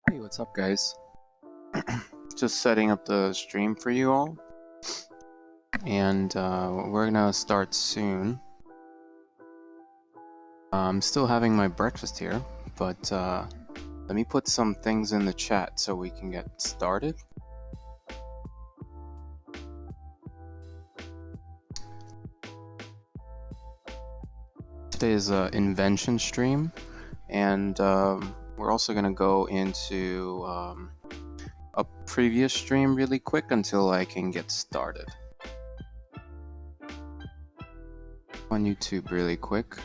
Hey, what's up, guys? Just setting up the stream for you all, and we're gonna start soon. I'm still having my breakfast here, but let me put some things in the chat so we can get started. Today's invention stream, and we're also gonna go into a previous stream really quick until I can get started on YouTube really quick.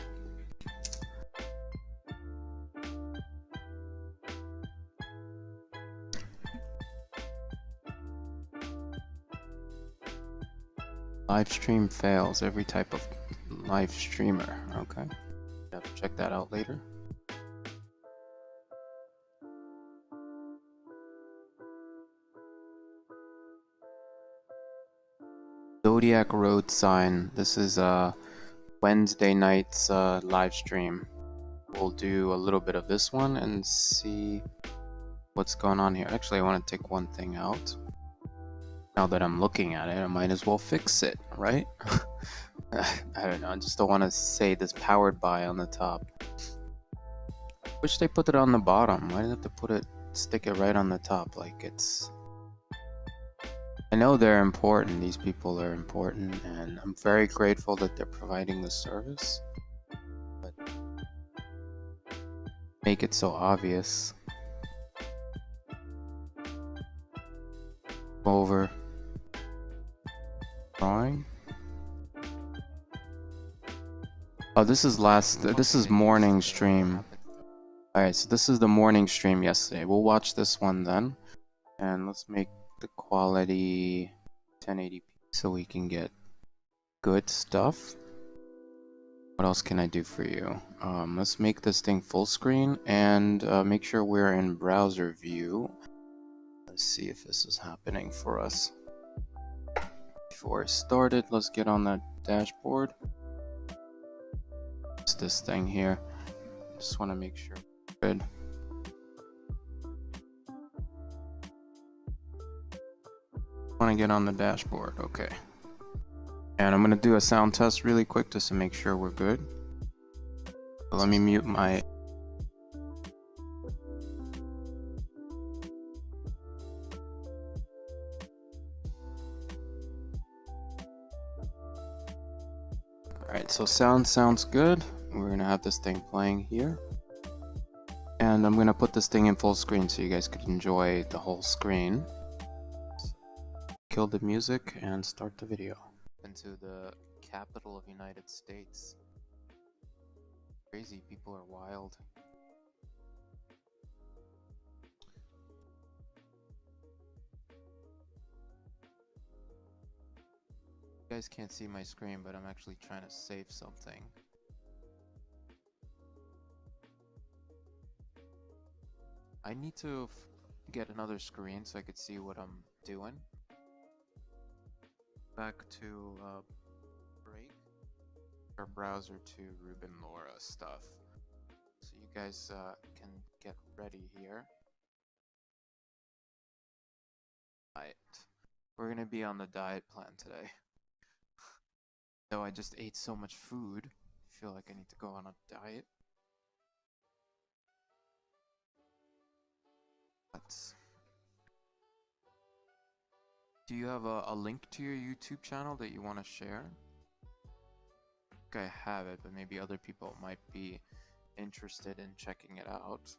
Live stream fails. Every type of live streamer. Okay. Have to check that out later. Zodiac Road sign. This is Wednesday night's live stream. We'll do a little bit of this one and see what's going on here. Actually, I want to take one thing out. Now that I'm looking at it, I might as well fix it, right? I don't know. I just don't want to say this powered by on the top. Wish they put it on the bottom. Why did they have to stick it right on the top? Like it's... I know they're important. These people are important, and I'm very grateful that they're providing the service. But make it so obvious. Over drawing. Oh, this is morning stream. Alright, so this is the morning stream yesterday. We'll watch this one then. And let's make the quality 1080p so we can get good stuff. What else can I do for you? Let's make this thing full screen and make sure we're in browser view. Let's see if this is happening for us. Before I started, let's get on that dashboard. It's this thing here. Just want to make sure we're good. Want to get on the dashboard, okay. And I'm going to do a sound test really quick just to make sure we're good. So let me mute my... Alright, so sounds good. We're going to have this thing playing here. And I'm going to put this thing in full screen so you guys could enjoy the whole screen. Kill the music and start the video. Into the capital of United States. Crazy, people are wild. You guys can't see my screen, but I'm actually trying to save something. I need to get another screen so I could see what I'm doing. Back to break our browser to Ruben Laura stuff. So you guys can get ready here. Diet. We're gonna be on the diet plan today. Though I just ate so much food, I feel like I need to go on a diet. Do you have a link to your YouTube channel that you want to share? I think I have it, but maybe other people might be interested in checking it out.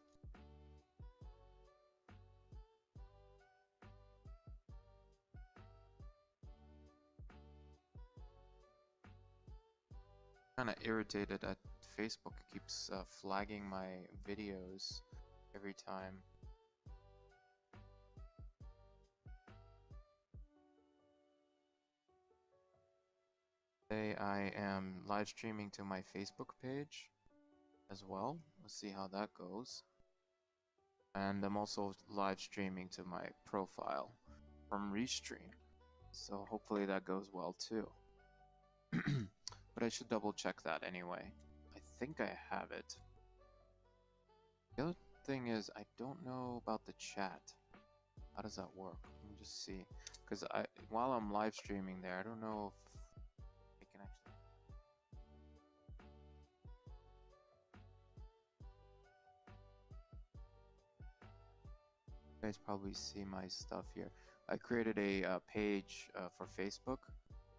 I'm kind of irritated at Facebook. It keeps flagging my videos every time. Today I am live streaming to my Facebook page as well. Let's see how that goes. And I'm also live streaming to my profile from Restream. So hopefully that goes well too. But I should double check that anyway. I think I have it. The other thing is, I don't know about the chat. How does that work? Let me just see. Because while I'm live streaming there, I don't know if I can actually. You guys probably see my stuff here. I created a page for Facebook,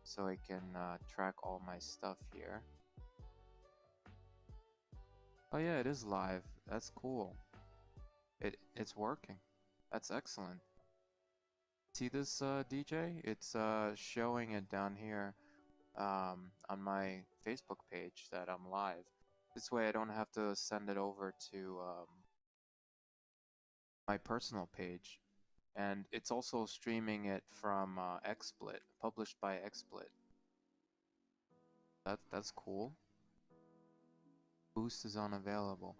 so I can track all my stuff here. Oh yeah, it is live. That's cool. It's working. That's excellent. See this DJ? It's showing it down here on my Facebook page that I'm live. This way I don't have to send it over to my personal page. And it's also streaming it from XSplit, published by XSplit. That's cool. Boost is unavailable.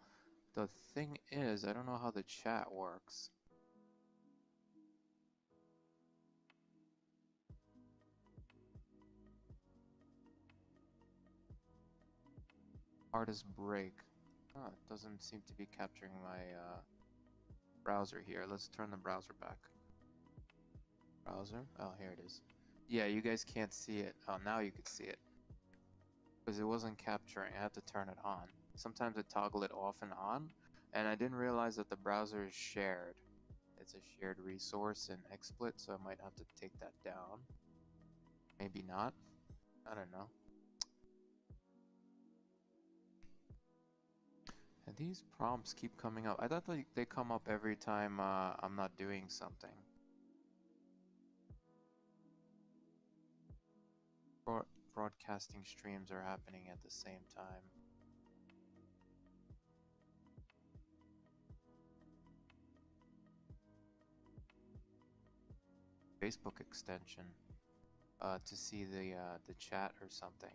The thing is, I don't know how the chat works. Hardest break. Oh, it doesn't seem to be capturing my browser here. Let's turn the browser back. Browser? Oh, here it is. Yeah, you guys can't see it. Oh, now you can see it. Because it wasn't capturing. I had to turn it on. Sometimes I toggle it off and on, and I didn't realize that the browser is shared. It's a shared resource in XSplit, so I might have to take that down. Maybe not. I don't know. And these prompts keep coming up. I thought they come up every time I'm not doing something. Broadcasting streams are happening at the same time. Facebook extension to see the chat or something.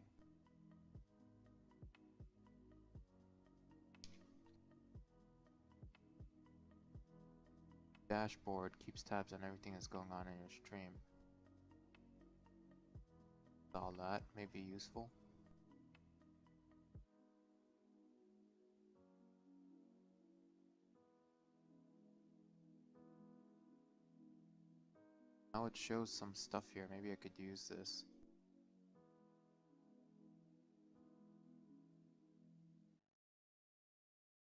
Dashboard keeps tabs on everything that's going on in your stream. All that may be useful. Now it shows some stuff here. Maybe I could use this.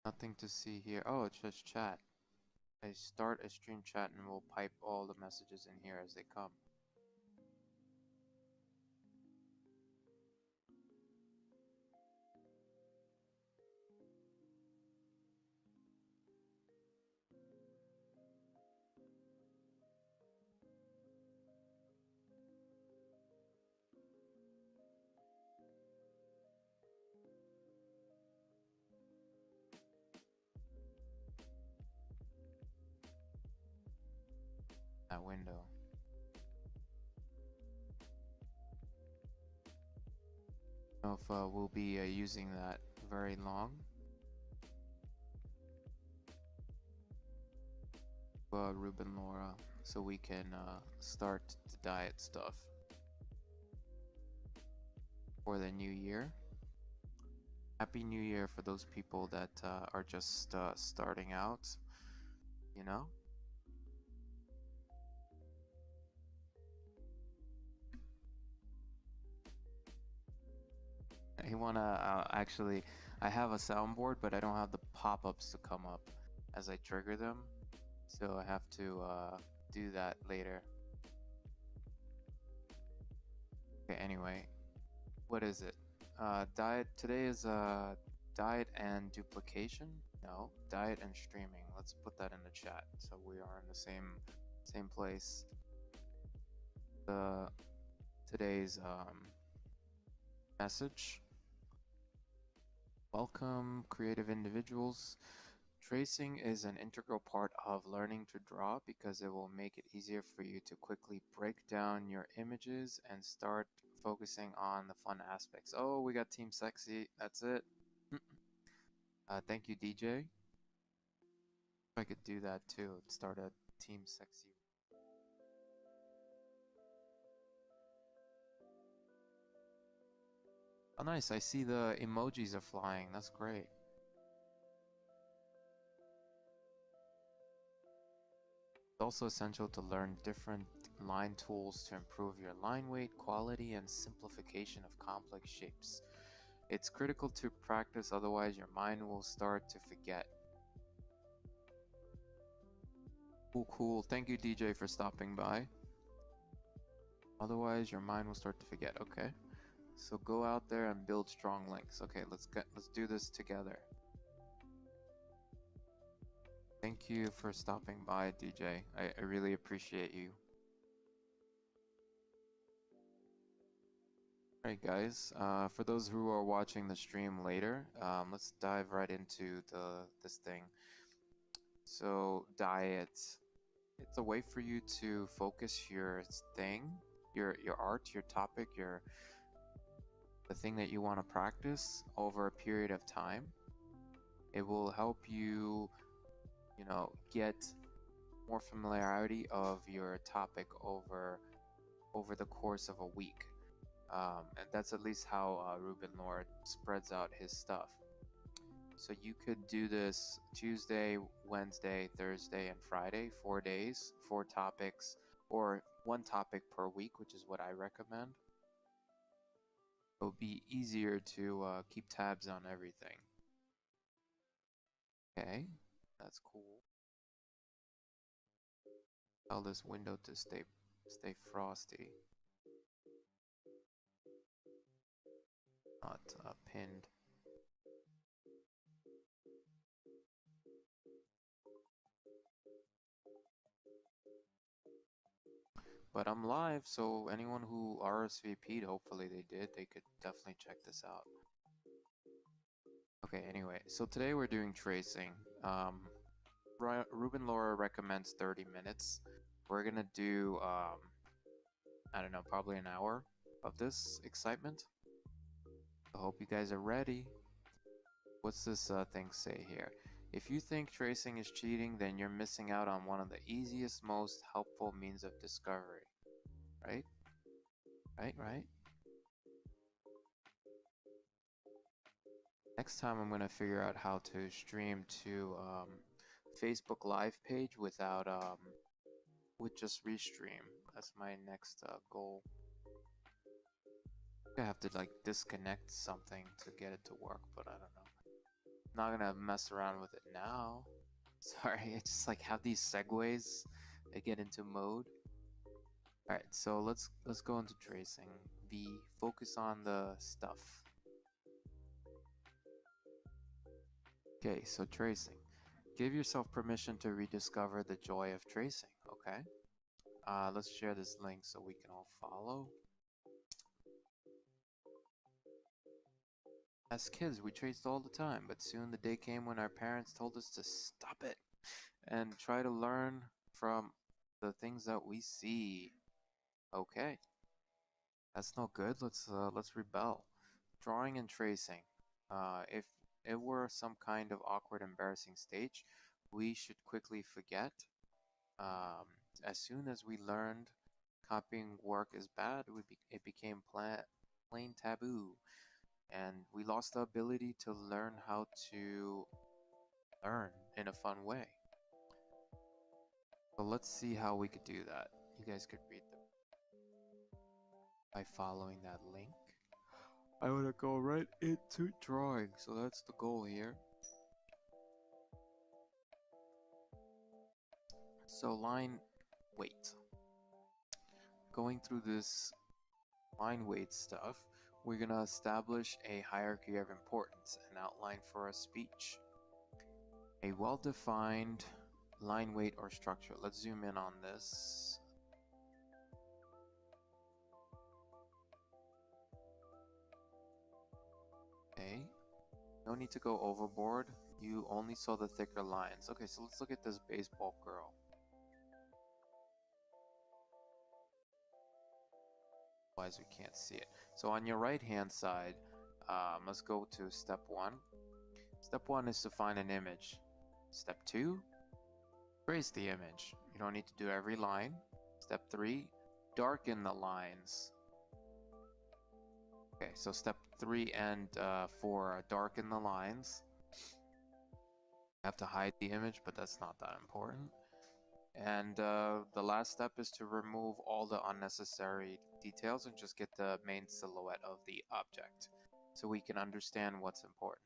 Nothing to see here. Oh, it's just chat. I start a stream chat and we'll pipe all the messages in here as they come. That window. I don't know if we'll be using that very long. Ruben Laura, so we can start the diet stuff for the new year. Happy New Year for those people that are just starting out, you know? You wanna actually, I have a soundboard, but I don't have the pop-ups to come up as I trigger them, so I have to do that later. Okay, anyway, what is it? Diet, today is diet and duplication? No, diet and streaming. Let's put that in the chat so we are in the same place. Today's message. Welcome, creative individuals. Tracing is an integral part of learning to draw because it will make it easier for you to quickly break down your images and start focusing on the fun aspects. Oh, we got Team Sexy. That's it. Thank you, DJ. If I could do that too, start a Team Sexy. Oh, nice. I see the emojis are flying. That's great. also essential to learn different line tools to improve your line weight, quality, and simplification of complex shapes. It's critical to practice, otherwise your mind will start to forget. Cool. Thank you, DJ, for stopping by. Otherwise, your mind will start to forget. Okay. So go out there and build strong links. Okay, let's do this together. Thank you for stopping by, DJ. I really appreciate you. Alright guys, for those who are watching the stream later, let's dive right into this thing. So diet, it's a way for you to focus your thing, your art, your topic, the thing that you want to practice over a period of time. It will help you, get more familiarity of your topic over the course of a week. And that's at least how Ruben Lord spreads out his stuff. So you could do this Tuesday, Wednesday, Thursday, and Friday, 4 days, 4 topics, or 1 topic per week, which is what I recommend. It'll be easier to keep tabs on everything. Okay, that's cool. Tell this window to stay frosty. Not pinned. But I'm live, so anyone who RSVP'd, hopefully they did, they could definitely check this out. Okay, anyway, so today we're doing tracing. Ruben Laura recommends 30 minutes. We're gonna do, I don't know, probably an hour of this excitement. I hope you guys are ready. What's this thing say here? If you think tracing is cheating, then you're missing out on one of the easiest, most helpful means of discovery. Right? Right? Next time I'm gonna figure out how to stream to Facebook Live page without with just restream. That's my next goal. I have to like disconnect something to get it to work, but I don't know. I'm not gonna mess around with it now. Sorry, I just like have these segues. I get into mode. Alright, so let's go into tracing. Focus on the stuff. Okay, so tracing. Give yourself permission to rediscover the joy of tracing, okay? Let's share this link so we can all follow. As kids, we traced all the time, but soon the day came when our parents told us to stop it and try to learn from the things that we see. Okay, that's no good. Let's rebel. Drawing and tracing. If it were some kind of awkward, embarrassing stage, we should quickly forget. As soon as we learned copying work is bad, it became plain taboo, and we lost the ability to learn how to learn in a fun way. So let's see how we could do that. You guys could read them by following that link. I want to go right into drawing, so that's the goal here. So line weight. Going through this line weight stuff, we're going to establish a hierarchy of importance, an outline for a speech. A well-defined line weight or structure. Let's zoom in on this. Okay, no need to go overboard. You only saw the thicker lines. Okay, so let's look at this baseball girl. Otherwise we can't see it. So on your right hand side, let's go to step 1. Step 1 is to find an image. Step 2, trace the image. You don't need to do every line. Step 3, darken the lines. Okay, so step 3 and 4, darken the lines. You have to hide the image, but that's not that important. And the last step is to remove all the unnecessary details and just get the main silhouette of the object so we can understand what's important.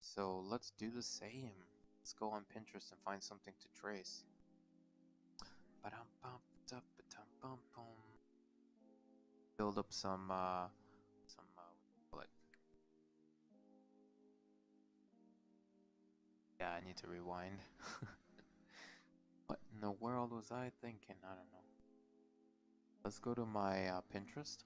So let's do the same. Let's go on Pinterest and find something to trace. Build up some what do you call it? Yeah, I need to rewind. What in the world was I thinking? I don't know. Let's go to my Pinterest.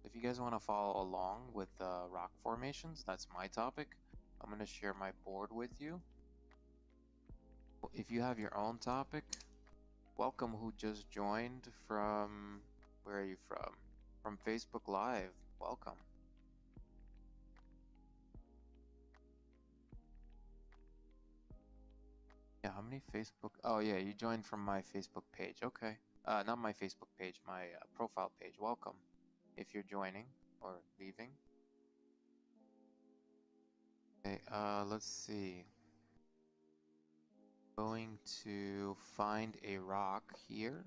If you guys want to follow along with rock formations, that's my topic. I'm going to share my board with you. If you have your own topic, welcome who just joined from, where are you from? From Facebook Live, welcome. Yeah, how many Facebook, oh yeah, you joined from my Facebook page, okay. Not my Facebook page, my profile page, welcome. If you're joining or leaving. Okay, let's see. Going to find a rock here.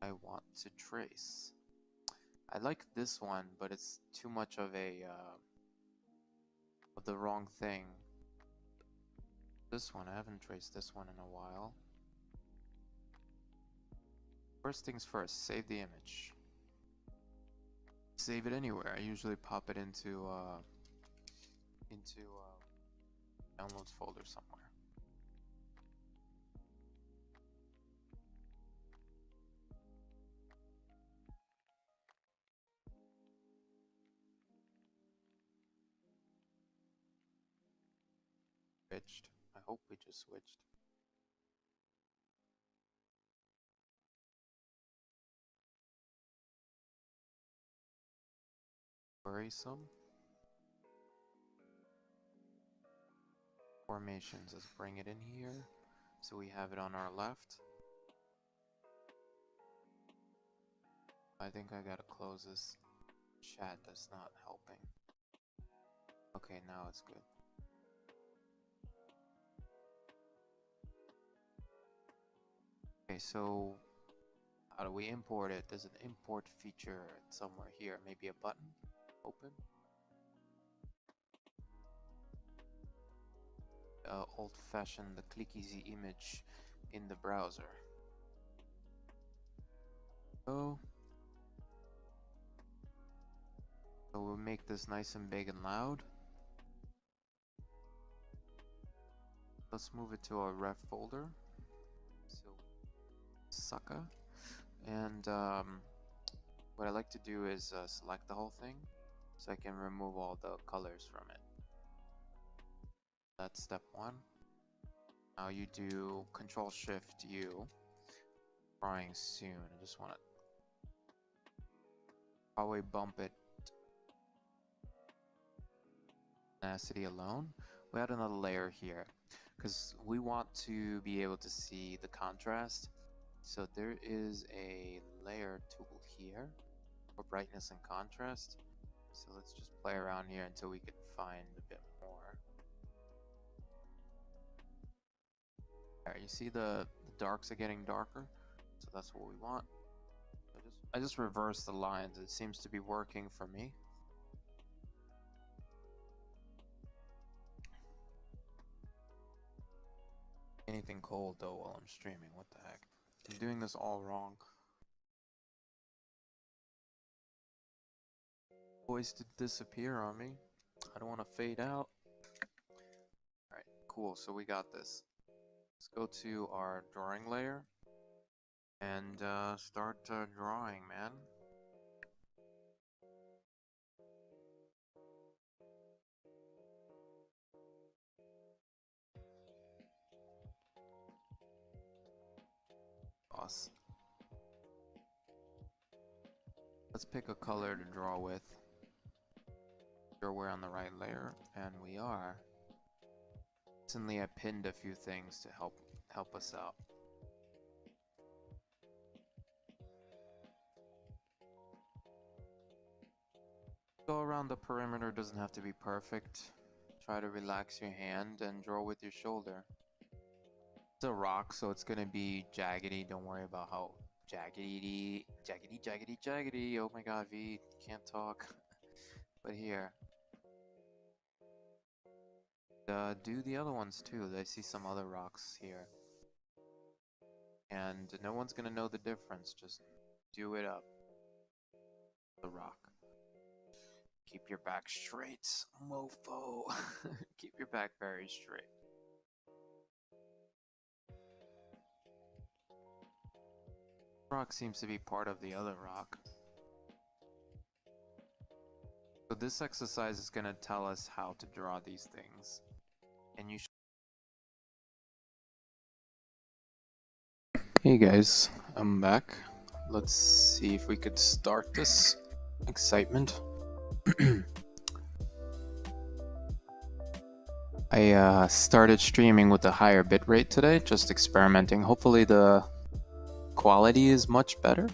I want to trace. I like this one, but it's too much of a of the wrong thing. This one, I haven't traced this one in a while. First things first, save the image. Save it anywhere. I usually pop it into downloads folder somewhere. Switched. I hope we just switched. Worrisome. Formations, let's bring it in here. So we have it on our left. I think I gotta close this chat, that's not helping. Okay, now it's good. Okay, so how do we import it? There's an import feature somewhere here. Maybe a button? Open? Old-fashioned, the click easy image in the browser. So we'll make this nice and big and loud. Let's move it to our ref folder. So, sucker. And what I like to do is select the whole thing so I can remove all the colors from it. That's step one. Now you do Control-Shift-U. Drawing soon. I just want to probably bump it. Opacity alone. We add another layer here because we want to be able to see the contrast. So there is a layer tool here for brightness and contrast. So let's just play around here until we can find a bit more. Alright, you see the darks are getting darker, so that's what we want. I just reversed the lines. It seems to be working for me. Anything cold though while I'm streaming, what the heck? I'm doing this all wrong. Voice to disappear on me. I don't want to fade out. Alright, cool, so we got this. Let's go to our drawing layer and start drawing, man. Boss. Let's pick a color to draw with. Sure we're on the right layer, and we are. Recently I pinned a few things to help us out. Go around the perimeter, doesn't have to be perfect. Try to relax your hand and draw with your shoulder. It's a rock, so it's gonna be jaggedy. Don't worry about how jaggedy. Oh my god, V, can't talk. But here, do the other ones too. I see some other rocks here. And no one's gonna know the difference. Just do it up. The rock. Keep your back straight, mofo. Keep your back very straight. Rock seems to be part of the other rock. So this exercise is going to tell us how to draw these things. And you Hey guys, I'm back. Let's see if we could start this excitement. I started streaming with a higher bitrate today, just experimenting. Hopefully the quality is much better.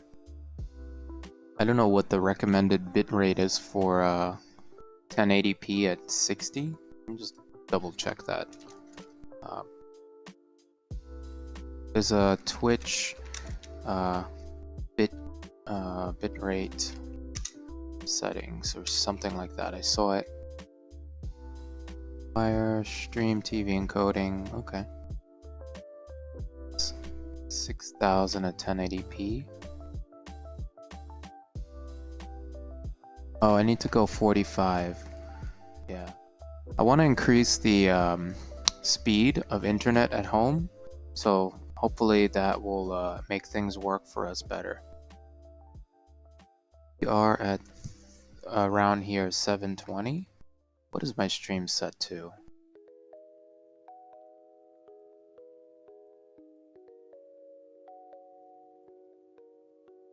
I don't know what the recommended bitrate is for 1080p at 60. Let me just double check that. There's a Twitch bitrate settings or something like that. I saw it. Fire, stream, TV encoding. Okay. 6000 at 1080p. Oh, I need to go 45. Yeah. I want to increase the speed of internet at home, so hopefully that will make things work for us better. We are at around here 720. What is my stream set to?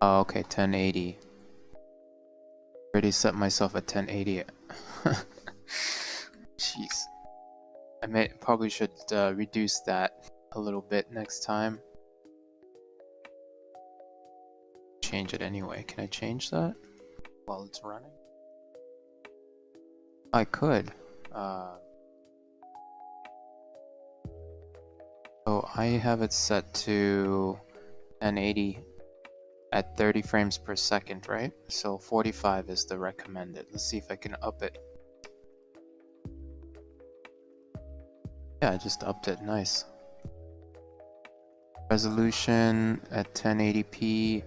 Oh, okay, 1080. Already set myself at 1080. Jeez. I probably should reduce that a little bit next time. Change it anyway. Can I change that while it's running? I could. So I have it set to 1080 at 30 frames per second, right? So 45 is the recommended. Let's see if I can up it. Yeah, I just upped it. Nice. Resolution at 1080p,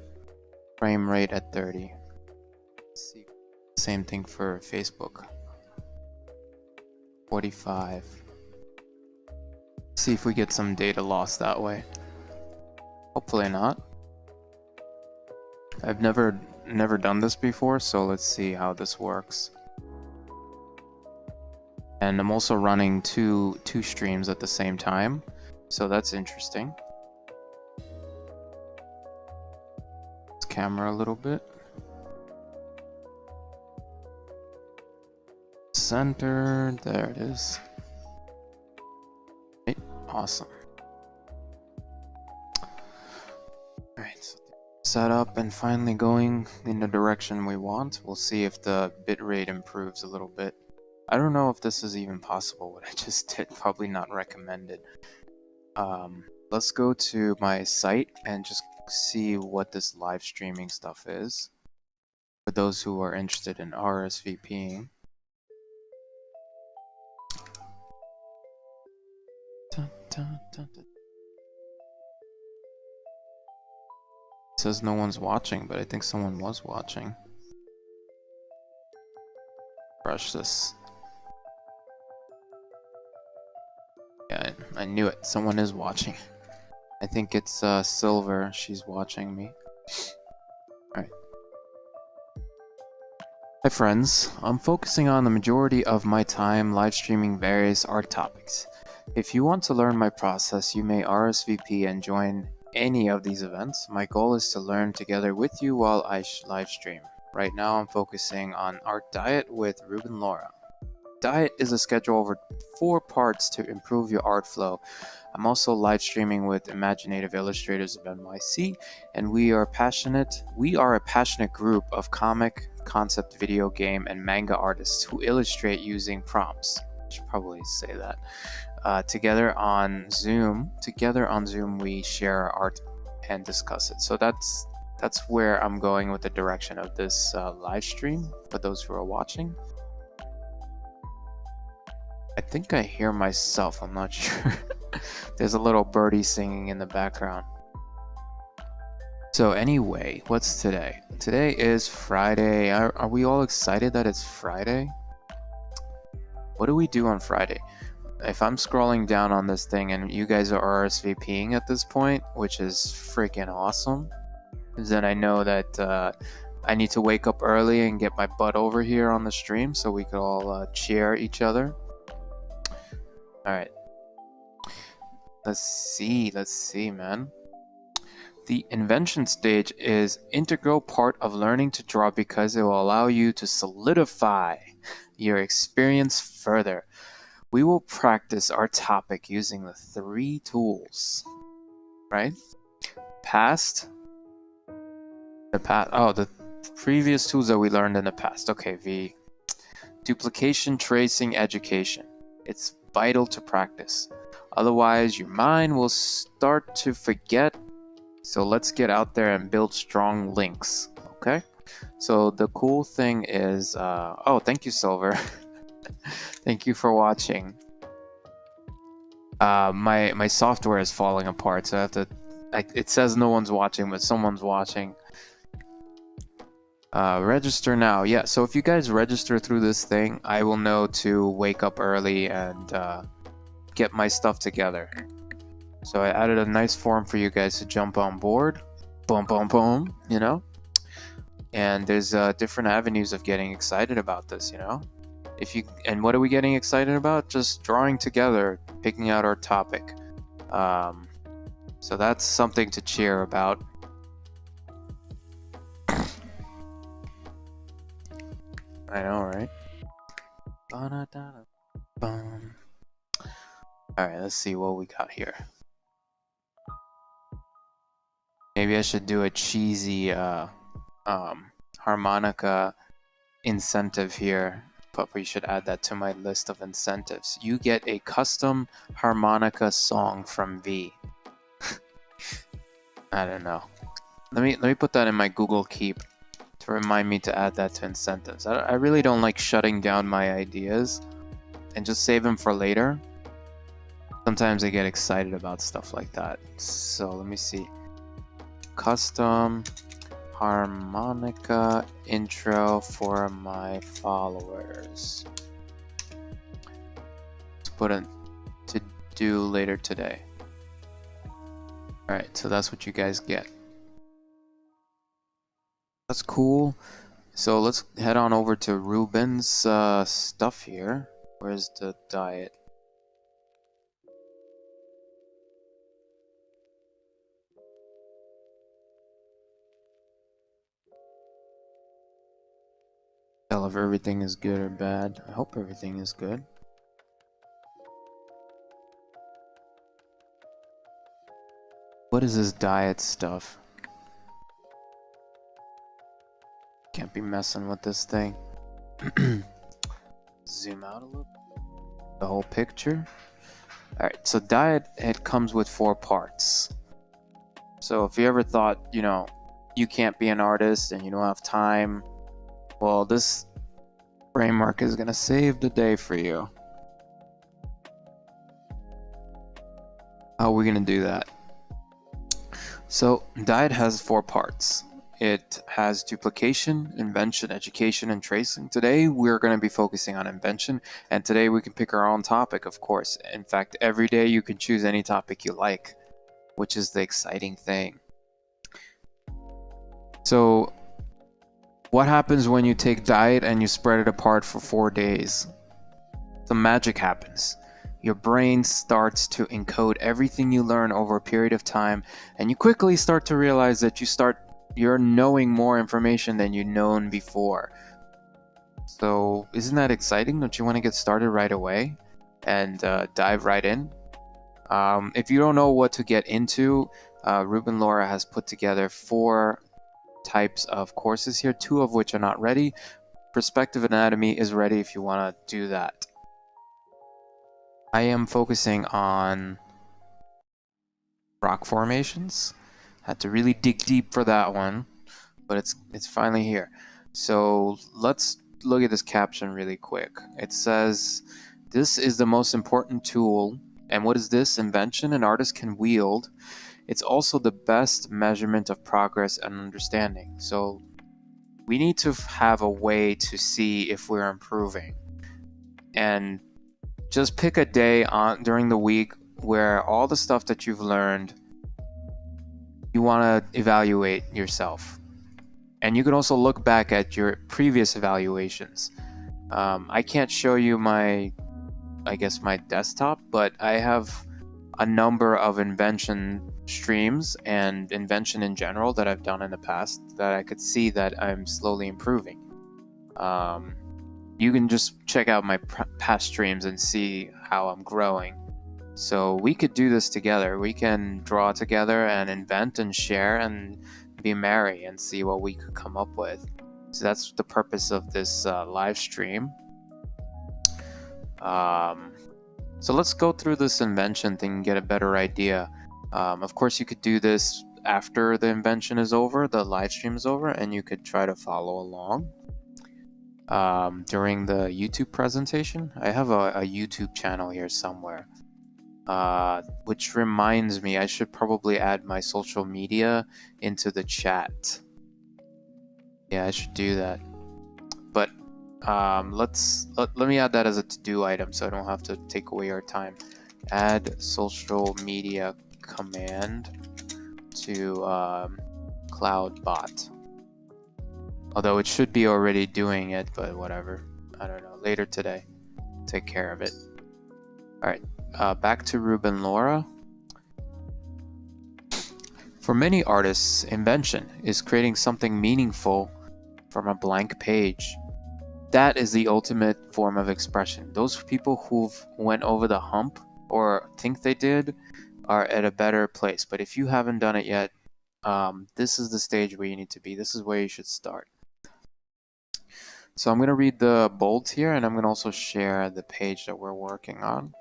frame rate at 30. Let's see. Same thing for Facebook. 45. Let's see if we get some data loss that way. Hopefully not. I've never done this before, so let's see how this works. And I'm also running two streams at the same time, so that's interesting. Let's camera a little bit. Center, there it is. Right, awesome. Alright, so set up and finally going in the direction we want. We'll see if the bitrate improves a little bit. I don't know if this is even possible, what I just did. Probably not recommended. Let's go to my site and just see what this live streaming stuff is. For those who are interested in RSVPing. Dun, dun, dun, dun. It says no one's watching, but I think someone was watching. Brush this. Yeah, I knew it. Someone is watching. I think it's Silver. She's watching me. Alright. Hi friends. I'm focusing on the majority of my time live streaming various art topics. If you want to learn my process, you may RSVP and join any of these events. My goal is to learn together with you while I live stream. Right now I'm focusing on Art Diet with Ruben Laura. Diet is a schedule over 4 parts to improve your art flow. I'm also live streaming with Imaginative Illustrators of NYC, and we are a passionate group of comic, concept, video game, and manga artists who illustrate using prompts. I should probably say that. together on Zoom. Together on Zoom, we share our art and discuss it. So that's where I'm going with the direction of this live stream for those who are watching. I think I hear myself, I'm not sure. There's a little birdie singing in the background. So anyway, what's today? Today is Friday. Are we all excited that it's Friday? What do we do on Friday? If I'm scrolling down on this thing and you guys are RSVPing at this point, which is freaking awesome, then I know that I need to wake up early and get my butt over here on the stream so we could all cheer each other. Alright. Let's see, man. The invention stage is integral part of learning to draw because it will allow you to solidify your experience further. We will practice our topic using the 3 tools, right? The previous tools that we learned in the past. Okay, V. Duplication, tracing, education. It's vital to practice. Otherwise, your mind will start to forget. So let's get out there and build strong links, okay? So the cool thing is, oh, thank you, Silver. Thank you for watching. My software is falling apart, so I have to. It says no one's watching, but someone's watching. Register now. Yeah. So if you guys register through this thing, I will know to wake up early and get my stuff together. So I added a nice form for you guys to jump on board. Boom, boom, boom. You know. And there's different avenues of getting excited about this. You know. And what are we getting excited about? Just drawing together, picking out our topic. So that's something to cheer about. I know, right? Alright, let's see what we got here. Maybe I should do a cheesy harmonica incentive here. But we should add that to my list of incentives. You get a custom harmonica song from V. I don't know. Let me put that in my Google Keep to remind me to add that to incentives. I really don't like shutting down my ideas and just save them for later. Sometimes I get excited about stuff like that. So let me see. Custom harmonica intro for my followers. Let's put it to do later today. Alright, so that's what you guys get. That's cool. So let's head on over to Ruben's stuff here. Where's the diet? Tell if everything is good or bad. I hope everything is good. What is this diet stuff? Can't be messing with this thing. Zoom out a little. The whole picture. Alright, so diet, it comes with 4 parts. So if you ever thought, you know, you can't be an artist and you don't have time, well, this framework is going to save the day for you. How are we going to do that? So, diet has 4 parts. It has duplication, invention, education, and tracing. Today, we're going to be focusing on invention, and today we can pick our own topic, of course. In fact, every day you can choose any topic you like, which is the exciting thing. So, what happens when you take diet and you spread it apart for 4 days? Some magic happens. Your brain starts to encode everything you learn over a period of time, and you quickly start to realize that you're knowing more information than you've known before. So isn't that exciting? Don't you want to get started right away and dive right in? If you don't know what to get into, Ruben Laura has put together 4 types of courses here, 2 of which are not ready. Perspective Anatomy is ready if you want to do that. I am focusing on rock formations. Had to really dig deep for that one, but it's finally here. So let's look at this caption really quick. It says, "This is the most important tool, and what is this invention an artist can wield? It's also the best measurement of progress and understanding." So we need to have a way to see if we're improving, and just pick a day on during the week where all the stuff that you've learned, you want to evaluate yourself. And you can also look back at your previous evaluations. I can't show you my desktop, but I have a number of invention streams and invention in general that I've done in the past that I could see that I'm slowly improving. You can just check out my past streams and see how I'm growing. So we could do this together. We can draw together and invent and share and be merry and see what we could come up with. So that's the purpose of this live stream. So let's go through this invention thing and get a better idea. Of course, you could do this after the invention is over, the live stream is over, and you could try to follow along. During the YouTube presentation, I have a YouTube channel here somewhere. Which reminds me, I should probably add my social media into the chat. Yeah, I should do that. But let me add that as a to-do item so I don't have to take away our time. Add social media command to CloudBot. Although it should be already doing it, but whatever. I don't know. Later today. Take care of it. Alright, back to Ruben Laura. For many artists, invention is creating something meaningful from a blank page. That is the ultimate form of expression. Those people who've went over the hump or think they did are at a better place. But if you haven't done it yet, this is the stage where you need to be. This is where you should start. So I'm going to read the bolds here, and I'm going to also share the page that we're working on.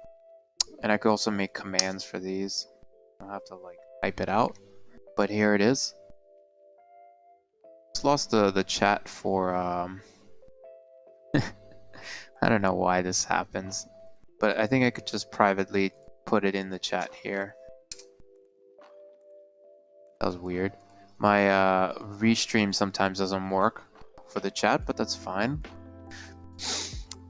And I could also make commands for these. I don't have to like type it out, but here it is. Just lost the chat for I don't know why this happens, but I think I could just privately put it in the chat here. That was weird. My restream sometimes doesn't work for the chat, but that's fine.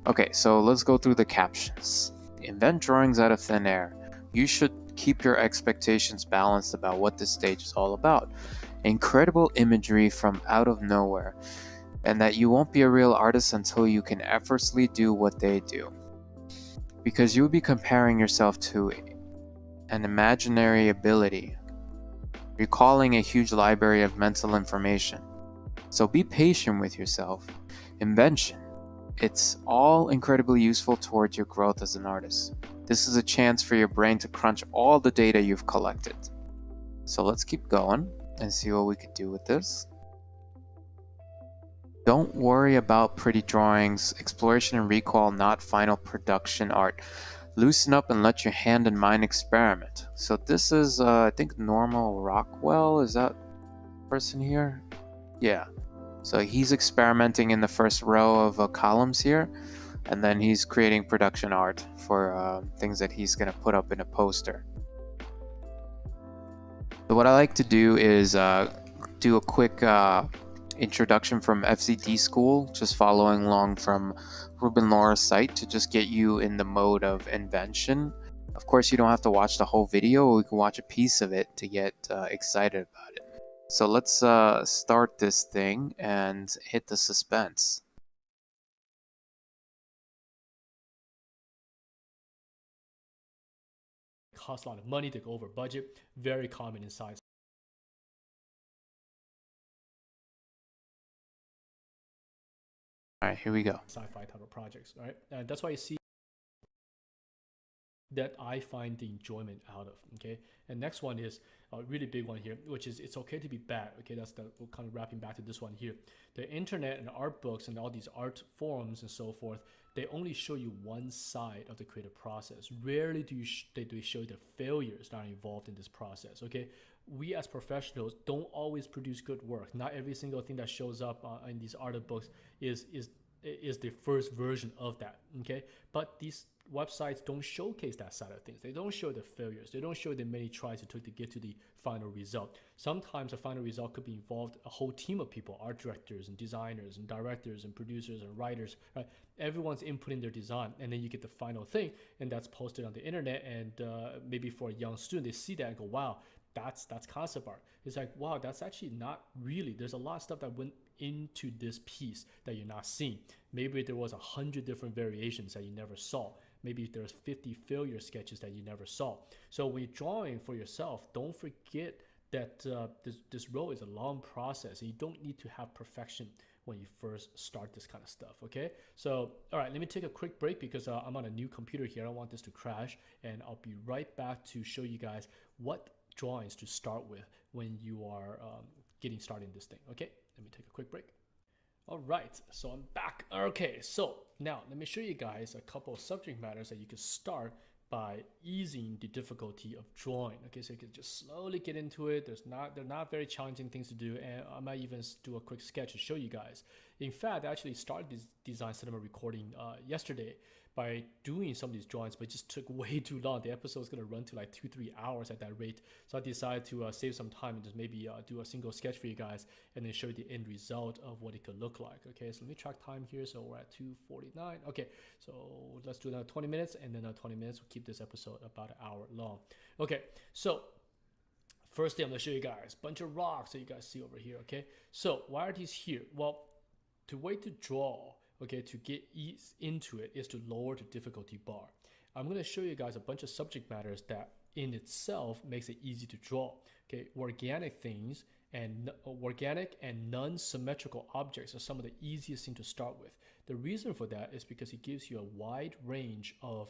Okay, so let's go through the captions. Invent drawings out of thin air. You should keep your expectations balanced about what this stage is all about. Incredible imagery from out of nowhere, and that you won't be a real artist until you can effortlessly do what they do. Because you'll be comparing yourself to an imaginary ability, recalling a huge library of mental information. So be patient with yourself. Invention, it's all incredibly useful towards your growth as an artist. This is a chance for your brain to crunch all the data you've collected. So let's keep going and see what we could do with this. Don't worry about pretty drawings, exploration and recall, not final production art. Loosen up and let your hand and mind experiment. So this is, I think, Normal Rockwell. Is that person here? Yeah. So he's experimenting in the first row of columns here, and then he's creating production art for things that he's going to put up in a poster. So what I like to do is do a quick introduction from FCD School, just following along from Ruben Laura's site to just get you in the mode of invention. Of course, you don't have to watch the whole video. We can watch a piece of it to get excited about it. So let's start this thing and hit the suspense. Costs a lot of money to go over budget. Very common in sci-fi. All right, here we go. Sci-fi type of projects, right? And that's why you see that I find the enjoyment out of. Okay, and next one is a really big one here, which is it's okay to be bad. Okay, that's the we're kind of wrapping back to this one here. The internet and art books and all these art forums and so forth, they only show you one side of the creative process. Rarely do they show the failures that are involved in this process. Okay, we as professionals don't always produce good work. Not every single thing that shows up in these art books is the first version of that. Okay, but these websites don't showcase that side of things. They don't show the failures. They don't show the many tries it took to get to the final result. Sometimes the final result could be involved a whole team of people, art directors and designers and directors and producers and writers, right? Everyone's inputting their design, and then you get the final thing, and that's posted on the internet. And maybe for a young student, they see that and go, wow, that's concept art. It's like, wow, that's actually not really. There's a lot of stuff that went into this piece that you're not seeing. Maybe there was 100 different variations that you never saw. Maybe there's 50 failure sketches that you never saw. So when you're drawing for yourself, don't forget that this role is a long process, and you don't need to have perfection when you first start this kind of stuff. Okay, so all right, let me take a quick break because I'm on a new computer here. I don't want this to crash, and I'll be right back to show you guys what drawings to start with when you are getting started in this thing. Okay, let me take a quick break. All right, so I'm back. Okay, so now let me show you guys a couple of subject matters that you can start by easing the difficulty of drawing. Okay, so you can just slowly get into it. They're not very challenging things to do, and I might even do a quick sketch to show you guys. In fact, I actually started this design cinema recording yesterday by doing some of these drawings, but it just took way too long. The episode is going to run to like 2-3 hours at that rate. So I decided to save some time and just maybe do a single sketch for you guys and then show you the end result of what it could look like. Okay, so let me track time here. So we're at 2:49. Okay, so let's do another 20 minutes, and then 20 minutes. We'll keep this episode about an hour long. Okay, so first thing I'm going to show you guys, bunch of rocks that you guys see over here. Okay, so why are these here? Well, the way to draw, okay, to get ease into it is to lower the difficulty bar. I'm going to show you guys a bunch of subject matters that in itself makes it easy to draw. Okay, organic things and organic and non-symmetrical objects are some of the easiest things to start with. The reason for that is because it gives you a wide range of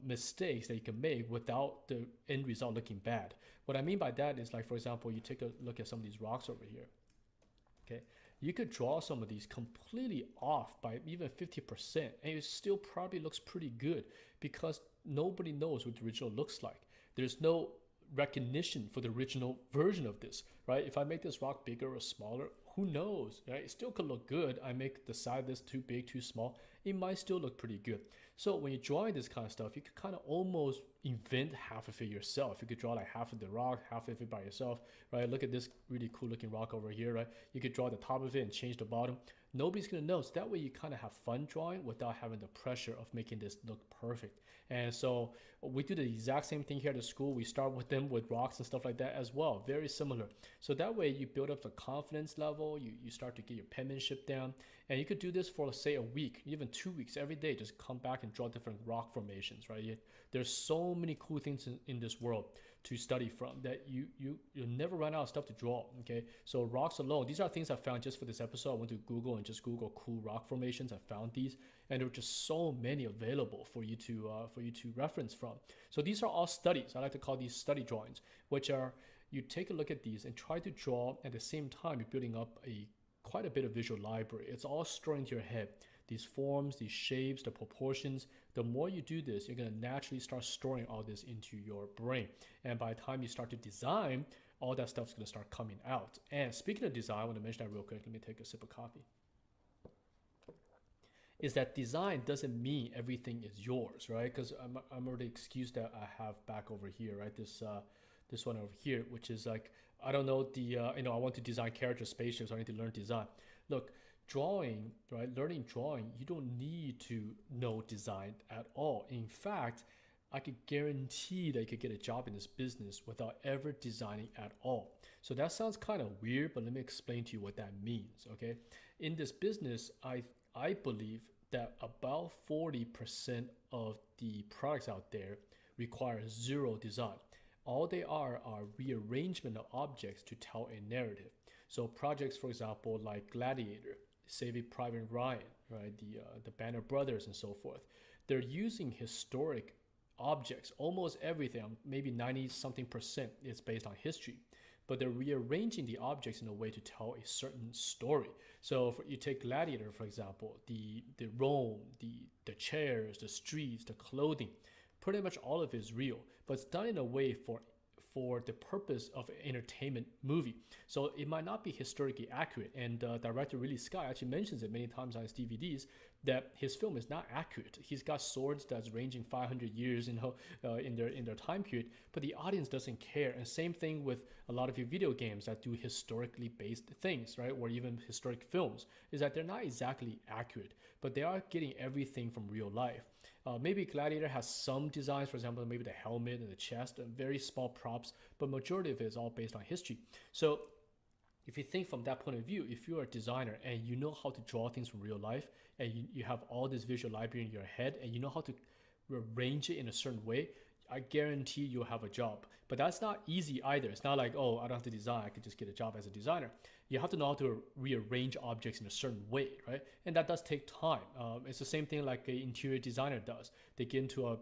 mistakes that you can make without the end result looking bad. What I mean by that is, like, for example, you take a look at some of these rocks over here. Okay, you could draw some of these completely off by even 50%, and it still probably looks pretty good because nobody knows what the original looks like. There's no recognition for the original version of this, right? If I make this rock bigger or smaller, who knows, right? It still could look good. I make the side of this too big, too small, it might still look pretty good. So when you're drawing this kind of stuff, you could kind of almost invent half of it yourself. You could draw like half of the rock, half of it by yourself, right? Look at this really cool looking rock over here, right? You could draw the top of it and change the bottom. Nobody's gonna know. So that way you kind of have fun drawing without having the pressure of making this look perfect. And so we do the exact same thing here at the school. We start with them with rocks and stuff like that as well. Very similar. So that way you build up the confidence level, you start to get your penmanship down. And you could do this for, let's say, a week, even 2 weeks, every day. Just come back and draw different rock formations, right? There's so many cool things in this world to study from that you'll never run out of stuff to draw. Okay, so rocks alone, these are things I found just for this episode. I went to Google and just Google cool rock formations. I found these, and there were just so many available for you to reference from. So these are all studies. I like to call these study drawings, which are you take a look at these and try to draw at the same time you're building up quite a bit of visual library. It's all stored into your head. These forms, these shapes, the proportions. The more you do this, you're going to naturally start storing all this into your brain. And by the time you start to design, all that stuff's going to start coming out. And speaking of design, I want to mention that real quick. Let me take a sip of coffee. Is that design doesn't mean everything is yours, right? Because I'm already excused that I have back over here, right? This one over here, which is like, I don't know, I want to design character spaceships, so I need to learn design. Look, drawing, right? Learning drawing, you don't need to know design at all. In fact, I could guarantee that you could get a job in this business without ever designing at all. So that sounds kind of weird, but let me explain to you what that means, okay? In this business, I believe that about 40% of the products out there require zero design. All they are rearrangement of objects to tell a narrative. So projects, for example, like Gladiator, Saving Private Ryan, right? The Banner Brothers and so forth. They're using historic objects, almost everything, maybe 90 something percent, is based on history. But they're rearranging the objects in a way to tell a certain story. So you take Gladiator, for example, the Rome, the chairs, the streets, the clothing, pretty much all of it is real, but it's done in a way for the purpose of an entertainment movie. So it might not be historically accurate. And director Ridley Scott actually mentions it many times on his DVDs that his film is not accurate. He's got swords that's ranging 500 years in their time period, but the audience doesn't care. And same thing with a lot of your video games that do historically based things, right? Or even historic films, is that they're not exactly accurate, but they are getting everything from real life. Maybe Gladiator has some designs, for example, maybe the helmet and the chest, and very small props, but majority of it is all based on history. So if you think from that point of view, if you're a designer and you know how to draw things from real life, and you have all this visual library in your head, and you know how to arrange it in a certain way, I guarantee you'll have a job. But that's not easy either. It's not like, oh, I don't have to design, I could just get a job as a designer. You have to know how to rearrange objects in a certain way, right? And that does take time. It's the same thing like an interior designer does. They get into a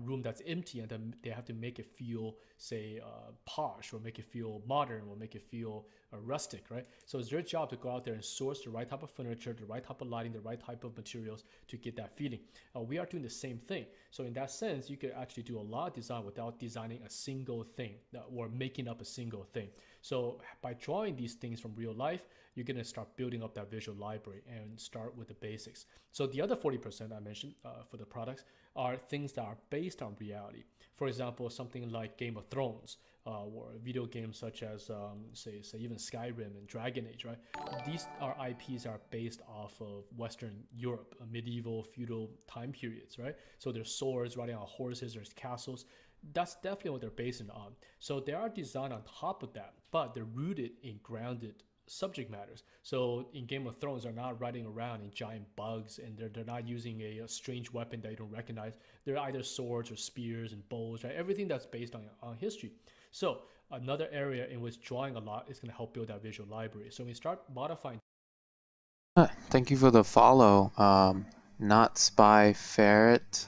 room that's empty, and then they have to make it feel, say, posh, or make it feel modern, or make it feel rustic, right? So it's their job to go out there and source the right type of furniture, the right type of lighting, the right type of materials to get that feeling. We are doing the same thing. So in that sense, you could actually do a lot of design without designing a single thing or making up a single thing. So by drawing these things from real life, you're going to start building up that visual library and start with the basics. So the other 40% I mentioned for the products are things that are based on reality. For example, something like Game of Thrones, or video games such as, say even Skyrim and Dragon Age, right? These are IPs that are based off of Western Europe, medieval, feudal time periods, right? So there's swords, riding on horses, there's castles. That's definitely what they're based on. So they are designed on top of that, but they're rooted in grounded subject matters. So in Game of Thrones, they're not riding around in giant bugs, and they're not using a strange weapon that you don't recognize. They're either swords or spears and bows, right? Everything that's based on history. So another area in which drawing a lot is going to help build that visual library. So when we start modifying. Thank you for the follow. Not Spy Ferret,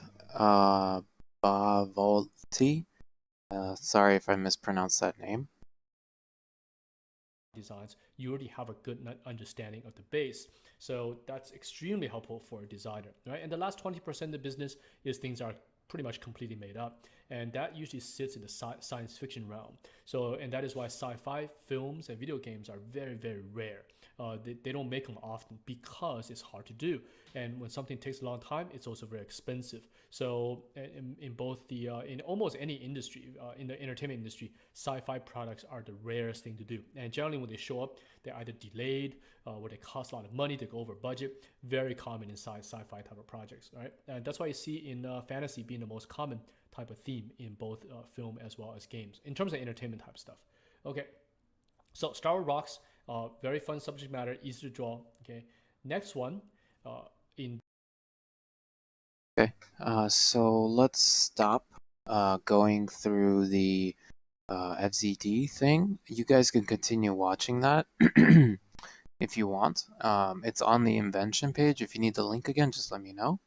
Bavolti. Sorry if I mispronounced that name. Designs, you already have a good understanding of the base. So that's extremely helpful for a designer, right? And the last 20% of the business is things are pretty much completely made up, and that usually sits in the science fiction realm. So, and that is why sci-fi films and video games are very, very rare. They don't make them often because it's hard to do, and when something takes a long time, it's also very expensive. So in both the in almost any industry, in the entertainment industry, sci-fi products are the rarest thing to do, and generally when they show up, they're either delayed, or they cost a lot of money, to go over budget. Very common in sci-fi type of projects, right? And that's why you see in fantasy being the most common type of theme in both film as well as games in terms of entertainment type stuff. Okay, so Star Wars rocks. Very fun subject matter, easy to draw. Okay, next one. Okay, so let's stop going through the FZD thing. You guys can continue watching that if you want. It's on the invention page. If you need the link again, just let me know.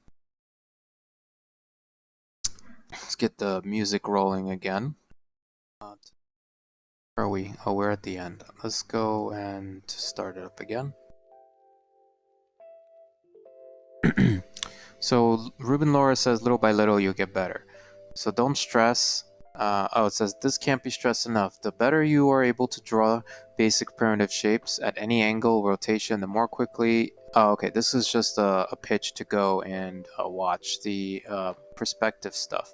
Let's get the music rolling again. Where are we? Oh, we're at the end. Let's go and start it up again. So Ruben Laura says, little by little you'll get better. So don't stress. Oh, it says, this can't be stressed enough. The better you are able to draw basic primitive shapes at any angle, rotation, the more quickly... Oh, okay, this is just a pitch to go and watch the perspective stuff.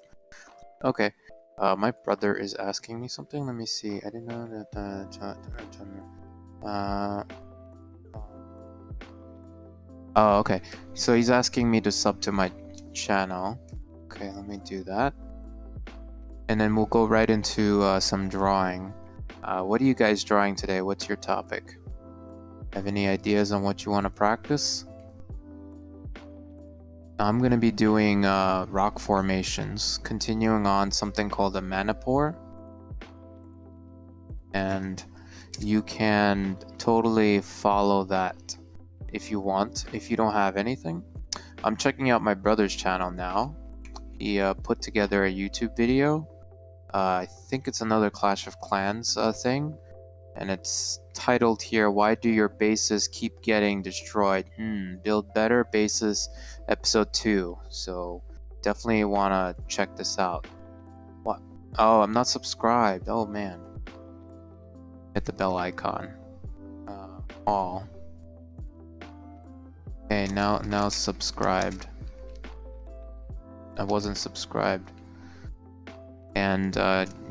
Okay, my brother is asking me something. Let me see. I didn't know that... Oh, okay. So he's asking me to sub to my channel. Okay, let me do that. And then we'll go right into some drawing. What are you guys drawing today? What's your topic? Have any ideas on what you want to practice? I'm going to be doing rock formations, continuing on something called a manipur. And you can totally follow that if you want, if you don't have anything. I'm checking out my brother's channel now. he put together a YouTube video. I think it's another Clash of Clans thing, and it's titled here, "Why do your bases keep getting destroyed? Build better bases, episode 2. So definitely want to check this out. What? Oh, I'm not subscribed. Oh man. Hit the bell icon. All. Okay, now subscribed. I wasn't subscribed. And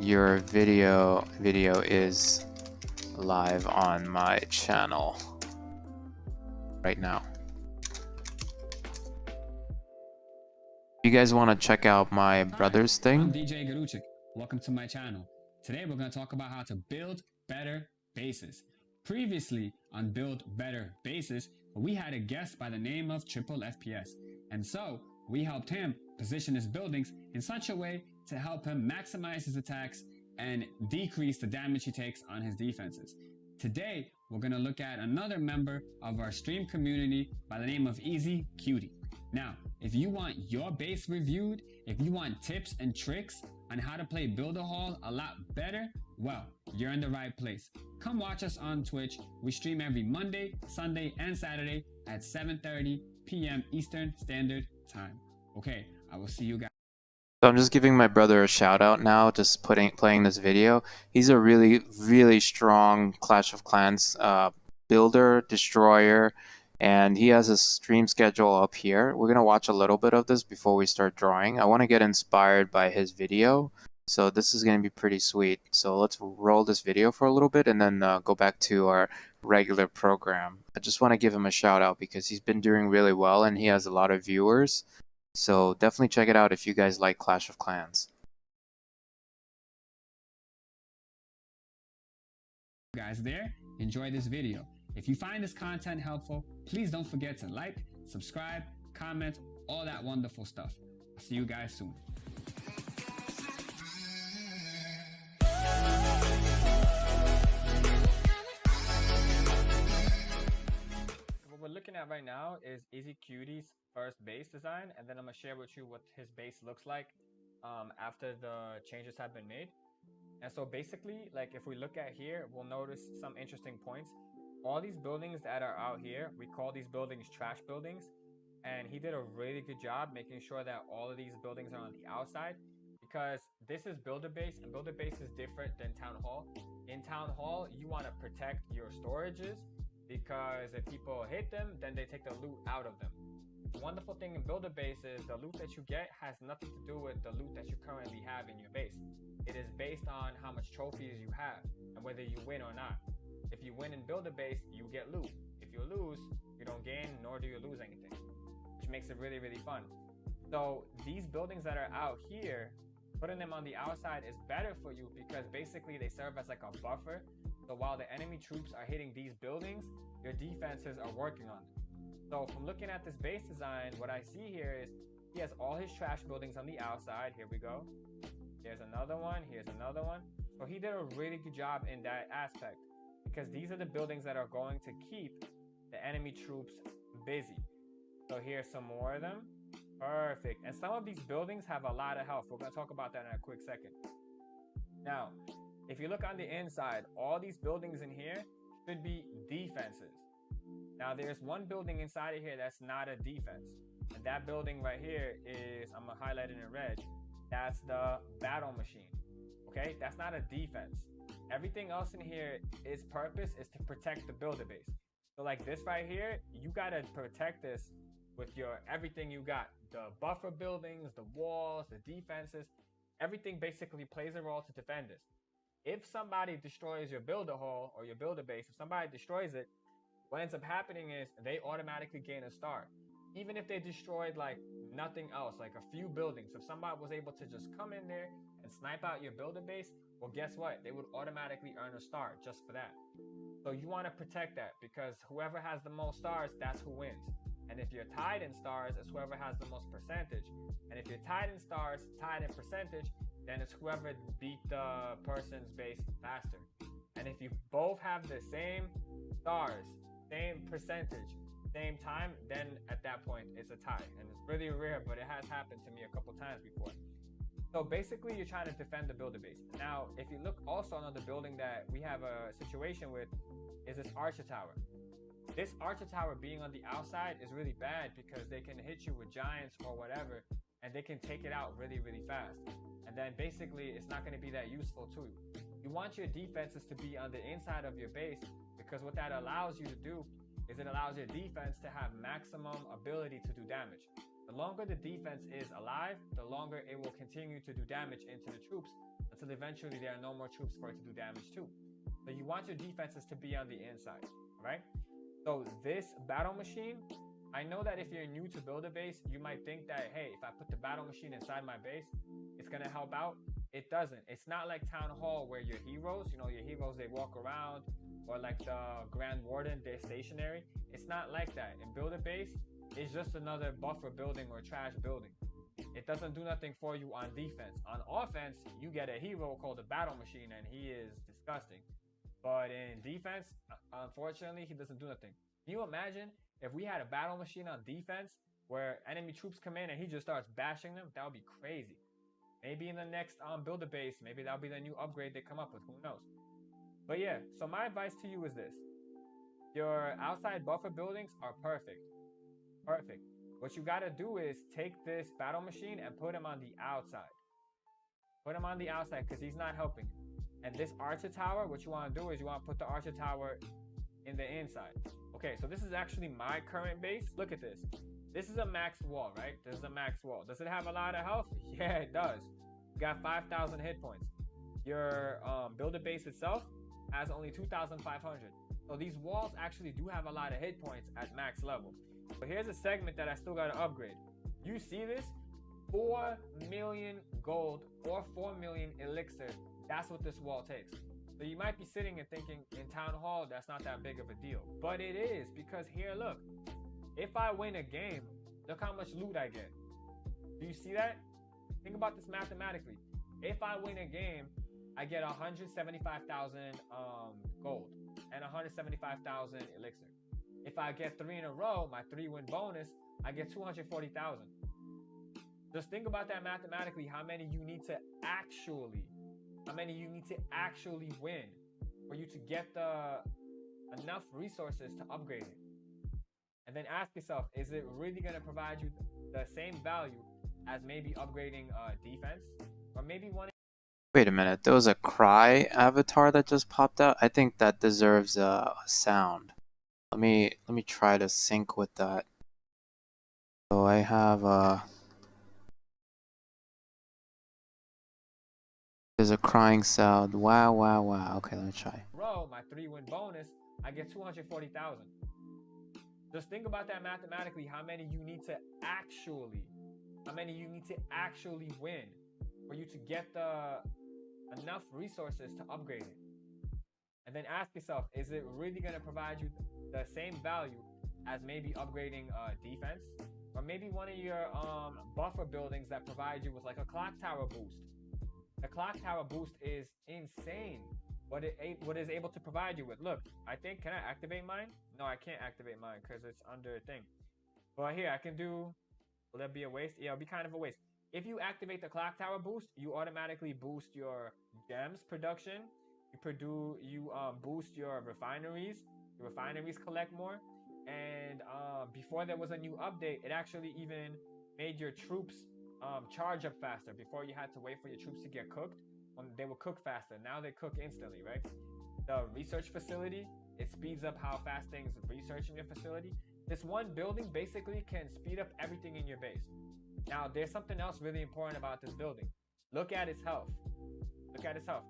your video is live on my channel right now. You guys want to check out my brother's thing? I'm DJ Garuchik. Welcome to my channel. Today we're going to talk about how to build better bases. Previously on Build Better Bases, we had a guest by the name of Triple FPS, and so we helped him position his buildings in such a way to help him maximize his attacks and decrease the damage he takes on his defenses. Today we're going to look at another member of our stream community by the name of Easy Cutie. Now, if you want your base reviewed, if you want tips and tricks on how to play Builder Hall a lot better, well, you're in the right place. Come watch us on Twitch. We stream every Monday, Sunday, and Saturday at 7:30 p.m. Eastern Standard Time. Okay, I will see you guys. So I'm just giving my brother a shout out now, just playing this video. He's a really strong Clash of Clans builder, destroyer, and he has a stream schedule up here. We're gonna watch a little bit of this before we start drawing. I want to get inspired by his video, so this is gonna be pretty sweet. So let's roll this video for a little bit and then go back to our regular program. I just want to give him a shout out because he's been doing really well and he has a lot of viewers. So definitely check it out if you guys like Clash of Clans. Guys there, enjoy this video. If you find this content helpful, please don't forget to like, subscribe, comment, all that wonderful stuff. I'll see you guys soon. What we're looking at right now is Easy Cutie's first base design, and then I'm going to share with you what his base looks like after the changes have been made. And so basically, like if we look at here, we'll notice some interesting points. All these buildings that are out here, we call these buildings trash buildings. And he did a really good job making sure that all of these buildings are on the outside, because this is builder base, and builder base is different than town hall. In town hall, you want to protect your storages, because if people hit them, then they take the loot out of them. The wonderful thing in builder base is the loot that you get has nothing to do with the loot that you currently have in your base. It is based on how much trophies you have and whether you win or not. If you win in builder base, you get loot. If you lose, you don't gain nor do you lose anything, which makes it really fun. So these buildings that are out here, putting them on the outside is better for you because basically they serve as like a buffer. So while the enemy troops are hitting these buildings, your defenses are working on them. So from looking at this base design, what I see here is he has all his trash buildings on the outside. Here we go. Here's another one. Here's another one. So he did a really good job in that aspect, because these are the buildings that are going to keep the enemy troops busy. So here's some more of them. Perfect. And some of these buildings have a lot of health. We're going to talk about that in a quick second. Now, if you look on the inside, all these buildings in here should be defenses. Now, there's one building inside of here that's not a defense. And that building right here is, I'm going to highlight it in red. That's the battle machine. Okay, that's not a defense. Everything else in here, its purpose is to protect the builder base. So like this right here, you got to protect this with your everything you got. The buffer buildings, the walls, the defenses, everything basically plays a role to defend this. If somebody destroys your builder hall or your builder base, if somebody destroys it, what ends up happening is they automatically gain a star. Even if they destroyed like nothing else, like a few buildings, if somebody was able to just come in there and snipe out your builder base, well, guess what? They would automatically earn a star just for that. So you want to protect that, because whoever has the most stars, that's who wins. And if you're tied in stars, it's whoever has the most percentage. And if you're tied in stars, tied in percentage, then it's whoever beat the person's base faster. And if you both have the same stars, same percentage, same time, then at that point it's a tie. And it's really rare, but it has happened to me a couple times before. So basically, you're trying to defend the builder base. Now, if you look also on the building that we have a situation with, is this Archer Tower. This Archer Tower being on the outside is really bad because they can hit you with giants or whatever, and they can take it out really, really fast. And then basically, it's not going to be that useful to you. You want your defenses to be on the inside of your base, because what that allows you to do is it allows your defense to have maximum ability to do damage. The longer the defense is alive, the longer it will continue to do damage into the troops until eventually there are no more troops for it to do damage to. So you want your defenses to be on the inside, right? So this battle machine, I know that if you're new to build a base, you might think that, hey, if I put the battle machine inside my base, it's going to help out. It doesn't. It's not like Town Hall where your heroes, your heroes, they walk around, or like the Grand Warden, they're stationary. It's not like that. In build a base, it's just another buffer building or trash building. It doesn't do nothing for you on defense. On offense, you get a hero called the battle machine, and he is disgusting. But in defense, unfortunately, he doesn't do nothing. Can you imagine if we had a battle machine on defense where enemy troops come in and he just starts bashing them? That would be crazy. Maybe in the next build a base, maybe that'll be the new upgrade they come up with. Who knows? But yeah, so my advice to you is this. Your outside buffer buildings are perfect. Perfect. What you got to do is take this battle machine and put him on the outside. Put him on the outside because he's not helping you. And this Archer Tower, what you want to do is you want to put the Archer Tower in the inside. Okay, so this is actually my current base. Look at this. This is a max wall, right? This is a max wall. Does it have a lot of health? Yeah, it does. You got 5,000 hit points. Your builder base itself has only 2,500. So these walls actually do have a lot of hit points at max level. But here's a segment that I still got to upgrade. You see this? 4 million gold or 4 million elixir. That's what this wall takes. So you might be sitting and thinking in Town Hall, that's not that big of a deal. But it is, because here, look. If I win a game, look how much loot I get. Do you see that? Think about this mathematically. If I win a game, I get 175,000 gold and 175,000 elixir. If I get 3 in a row, my 3-win bonus, I get 240,000. Just think about that mathematically, how many you need to actually win for you to get enough resources to upgrade it. And then ask yourself, is it really going to provide you the same value as maybe upgrading defense? Or maybe one... Wait a minute, there was a cry avatar that just popped out? I think that deserves a sound. Let me try to sync with that. So I have there's a crying sound. Wow, wow, wow. Okay, let me try. Row, my 3-win bonus, I get 240,000. Just think about that mathematically, how many you need to actually win for you to get enough resources to upgrade it. And then ask yourself, is it really going to provide you the same value as maybe upgrading defense? Or maybe one of your buffer buildings that provide you with like a clock tower boost. The clock tower boost is insane. What is able to provide you with. Look, I think, can I activate mine? No, I can't activate mine because it's under a thing. But here, I can do, will that be a waste? Yeah, it'll be kind of a waste. If you activate the clock tower boost, you automatically boost your gems production. You boost your refineries. Your refineries collect more. And before there was a new update, it actually even made your troops charge up faster. Before you had to wait for your troops to get cooked. They will cook faster. Now they cook instantly, right? The research facility, it speeds up how fast things research in your facility. This one building basically can speed up everything in your base. Now, there's something else really important about this building. Look at its health. Look at its health.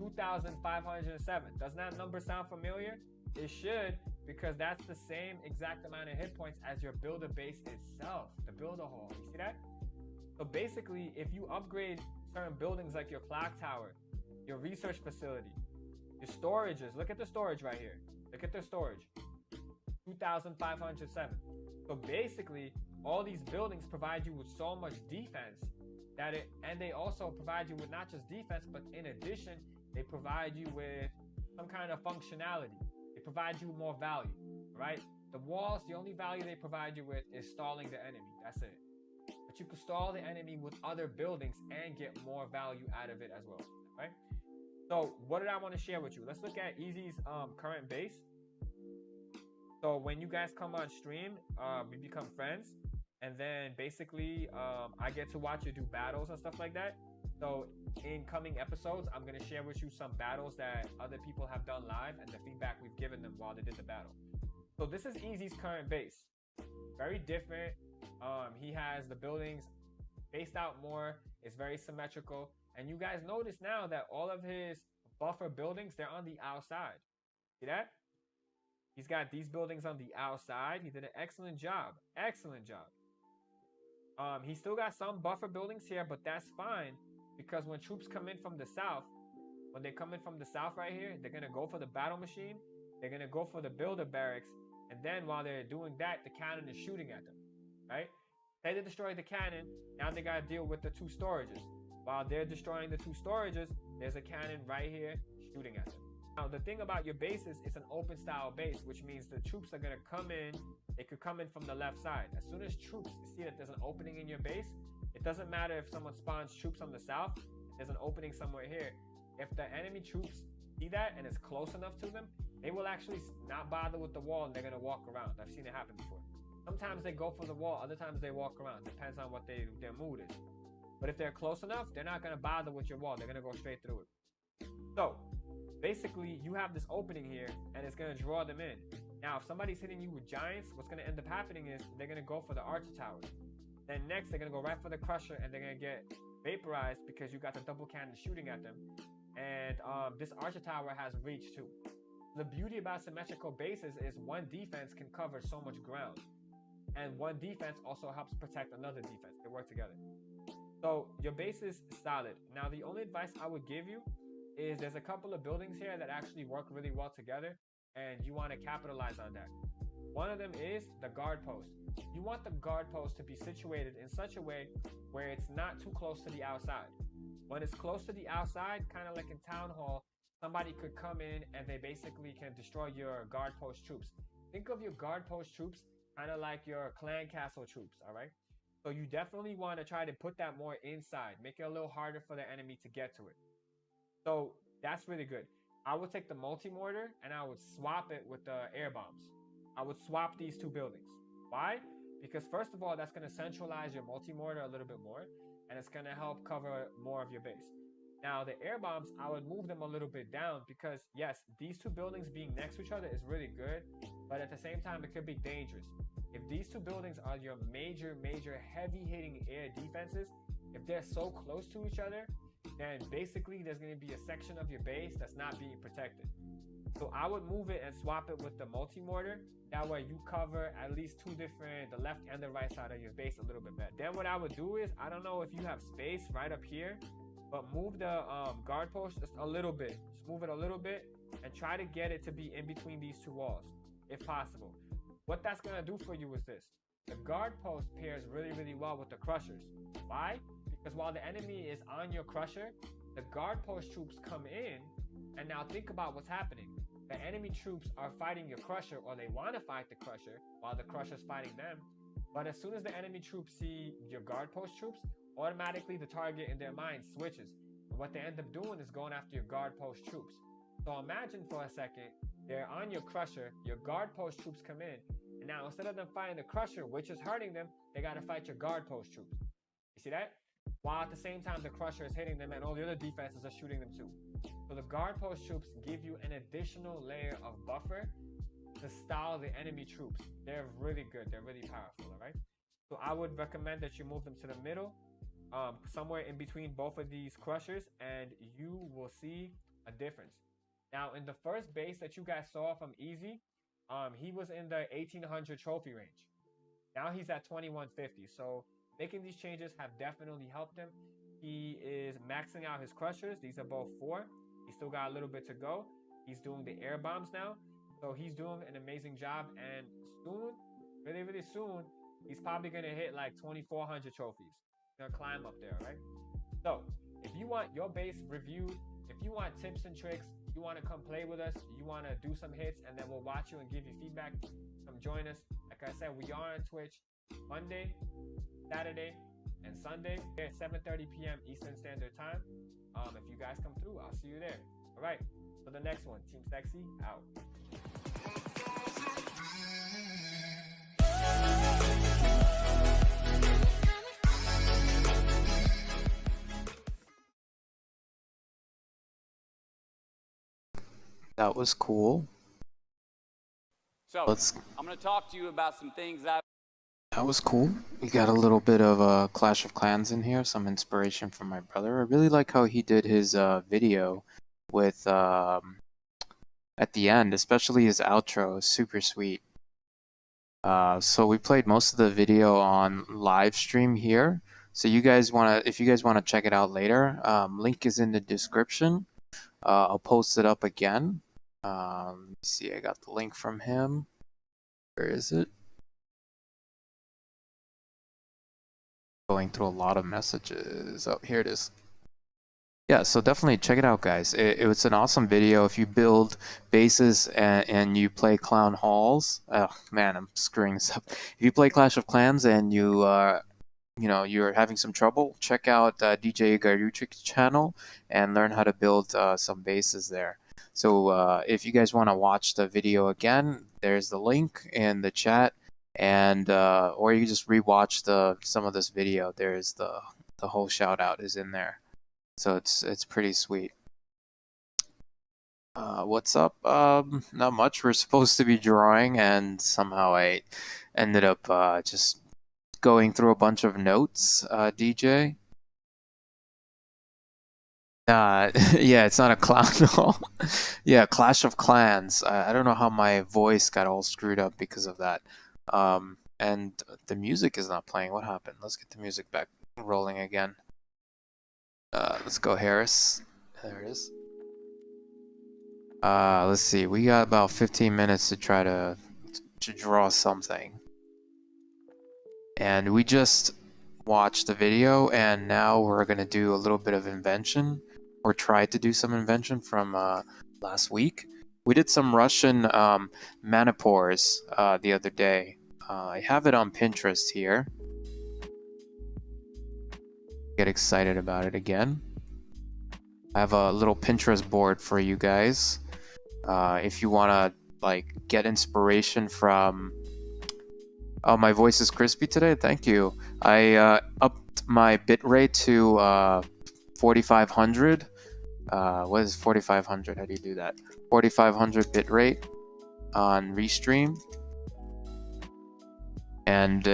2,507. Doesn't that number sound familiar? It should, because that's the same exact amount of hit points as your builder base itself, the builder hall. You see that? So basically, if you upgrade certain buildings like your clock tower, your research facility, your storages, look at the storage right here. Look at the storage. 2,507. So basically, all these buildings provide you with so much defense and they also provide you with not just defense, but in addition, they provide you with some kind of functionality. They provide you more value, right? The walls, the only value they provide you with is stalling the enemy. That's it. But you can stall the enemy with other buildings and get more value out of it as well, right? So what did I want to share with you? Let's look at Easy's current base. So when you guys come on stream, we become friends, and then basically I get to watch you do battles and stuff like that. So in coming episodes, I'm going to share with you some battles that other people have done live and the feedback we've given them while they did the battle. So this is Easy's current base. Very different. He has the buildings spaced out more. It's very symmetrical. And you guys notice now that all of his buffer buildings, they're on the outside. See that? He's got these buildings on the outside. He did an excellent job. Excellent job. He still got some buffer buildings here, but that's fine because when troops come in from the south, when they come in from the south right here, they're going to go for the battle machine. They're going to go for the builder barracks. And then while they're doing that, the cannon is shooting at them, right? Say they destroy the cannon. Now they got to deal with the two storages. While they're destroying the two storages, there's a cannon right here shooting at them. Now, the thing about your base is it's an open style base, which means the troops are going to come in. They could come in from the left side. As soon as troops see that there's an opening in your base, it doesn't matter if someone spawns troops on the south, there's an opening somewhere here. If the enemy troops see that and it's close enough to them, they will actually not bother with the wall and they're going to walk around. I've seen it happen before. Sometimes they go for the wall, other times they walk around. Depends on what their mood is. But if they're close enough, they're not going to bother with your wall. They're going to go straight through it. So basically, you have this opening here and it's going to draw them in. Now, if somebody's hitting you with giants, what's going to end up happening is they're going to go for the archer towers. Then next, they're going to go right for the crusher and they're going to get vaporized because you got the double cannon shooting at them. And this archer tower has reach too. The beauty about symmetrical bases is one defense can cover so much ground. And one defense also helps protect another defense. They work together. So your base is solid. Now, the only advice I would give you is there's a couple of buildings here that actually work really well together, and you want to capitalize on that. One of them is the guard post. You want the guard post to be situated in such a way where it's not too close to the outside. When it's close to the outside, kind of like in Town Hall, somebody could come in and they basically can destroy your guard post troops. Think of your guard post troops kind of like your clan castle troops, all right? So you definitely want to try to put that more inside, make it a little harder for the enemy to get to it. So that's really good. I would take the multi-mortar and I would swap it with the air bombs. I would swap these two buildings. Why? Because first of all, that's going to centralize your multi-mortar a little bit more, and it's going to help cover more of your base. Now, the air bombs, I would move them a little bit down because, yes, these two buildings being next to each other is really good, but at the same time, it could be dangerous. If these two buildings are your major heavy-hitting air defenses, if they're so close to each other, then basically there's going to be a section of your base that's not being protected. So I would move it and swap it with the multi-mortar. That way you cover at least two different, the left and the right side of your base a little bit better. Then what I would do is, I don't know if you have space right up here, but move the guard post just a little bit. Just move it a little bit and try to get it to be in between these two walls, if possible. What that's going to do for you is this. The guard post pairs really well with the crushers. Why? Because while the enemy is on your crusher, the guard post troops come in, and now think about what's happening. The enemy troops are fighting your crusher, or they want to fight the crusher while the crusher's fighting them. But as soon as the enemy troops see your guard post troops, automatically the target in their mind switches. And what they end up doing is going after your guard post troops. So imagine for a second, they're on your crusher, your guard post troops come in, and now instead of them fighting the crusher, which is hurting them, they got to fight your guard post troops. You see that? While at the same time the crusher is hitting them and all the other defenses are shooting them too. So the guard post troops give you an additional layer of buffer to stall the enemy troops. They're really good. They're really powerful, all right? So I would recommend that you move them to the middle, somewhere in between both of these crushers, and you will see a difference. Now, in the first base that you guys saw from Easy, he was in the 1800 trophy range. Now he's at 2150. So making these changes have definitely helped him. He is maxing out his crushers. These are both 4. He's still got a little bit to go. He's doing the air bombs now. So he's doing an amazing job. And soon, really soon, he's probably going to hit like 2400 trophies. He's going to climb up there, right? So if you want your base reviewed, if you want tips and tricks, you want to come play with us, you want to do some hits, and then we'll watch you and give you feedback, Come join us. Like I said, we are on Twitch Monday, Saturday, and Sunday at 7:30 p.m. Eastern Standard Time. If you guys come through, I'll see you there. All right. So the next one, Team Sexy out. That was cool. So I'm going to talk to you about some things that was cool. We got a little bit of Clash of Clans in here, some inspiration from my brother. I really like how he did his video with at the end, especially his outro, super sweet. So we played most of the video on live stream here. So you guys if you guys wanna check it out later, link is in the description. I'll post it up again. Let me see, I got the link from him. Where is it? Going through a lot of messages. Oh, here it is. Yeah, so definitely check it out, guys. It was an awesome video. If you build bases and you play Clown Halls, oh man, I'm screwing this up. If you play Clash of Clans and you're having some trouble, check out DJ Garuchik's channel and learn how to build some bases there. So if you guys want to watch the video again, there's the link in the chat, and or you can just rewatch some of this video. There's the whole shout out is in there. So it's pretty sweet. What's up? Not much. We're supposed to be drawing, and somehow I ended up just going through a bunch of notes. DJ. Yeah, it's not a clown hall. Yeah, Clash of Clans. I don't know how my voice got all screwed up because of that. And the music is not playing. What happened? Let's get the music back rolling again. Let's go, Harris. There it is. Let's see. We got about 15 minutes to try to draw something. And we just watched the video, and now we're gonna do a little bit of invention, or try to do some invention from last week. We did some Russian manipores the other day. I have it on Pinterest here. Get excited about it again. I have a little Pinterest board for you guys. If you wanna get inspiration from. Oh, my voice is crispy today. Thank you. I upped my bitrate to 4500. What is 4500? How do you do that? 4500 bitrate on Restream, and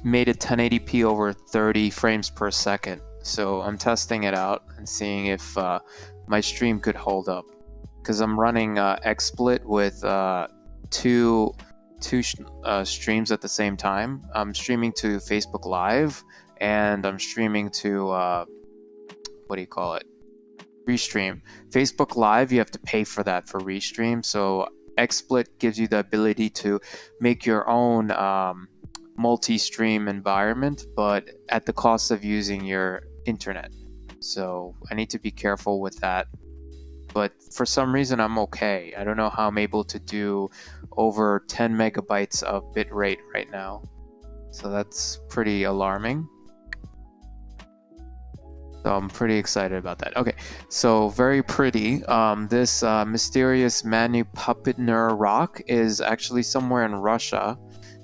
made it 1080p over 30 frames per second. So I'm testing it out and seeing if my stream could hold up, because I'm running XSplit with two streams at the same time. I'm streaming to Facebook Live, and I'm streaming to what do you call it? Restream. Facebook Live, you have to pay for that for Restream. So XSplit gives you the ability to make your own multi-stream environment, but at the cost of using your internet. So I need to be careful with that. But for some reason, I'm okay. I don't know how I'm able to do over 10 megabytes of bitrate right now. So that's pretty alarming. So I'm pretty excited about that. Okay, so very pretty. This mysterious Manu Puppetner rock is actually somewhere in Russia,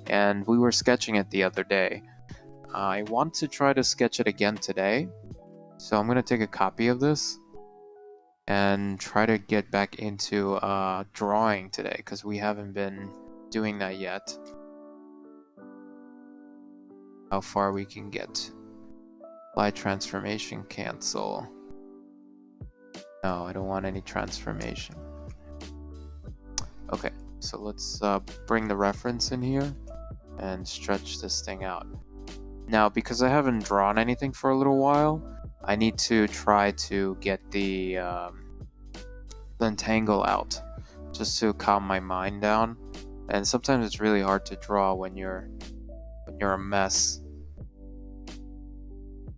and we were sketching it the other day. I want to try to sketch it again today. So I'm going to take a copy of this and try to get back into drawing today, because we haven't been doing that yet. How far we can get. Apply transformation, cancel. No, I don't want any transformation. Okay, so let's bring the reference in here and stretch this thing out. Now, because I haven't drawn anything for a little while, I need to try to get the entangle out, just to calm my mind down. And sometimes it's really hard to draw when you're a mess.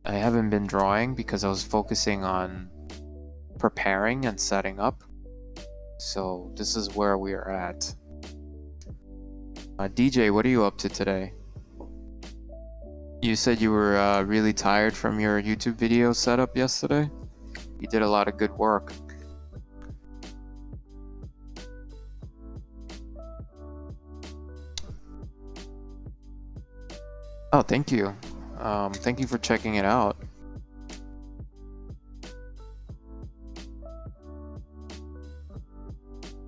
I haven't been drawing because I was focusing on preparing and setting up. So this is where we are at. DJ, what are you up to today? You said you were really tired from your YouTube video setup yesterday? You did a lot of good work. Oh, thank you. Thank you for checking it out.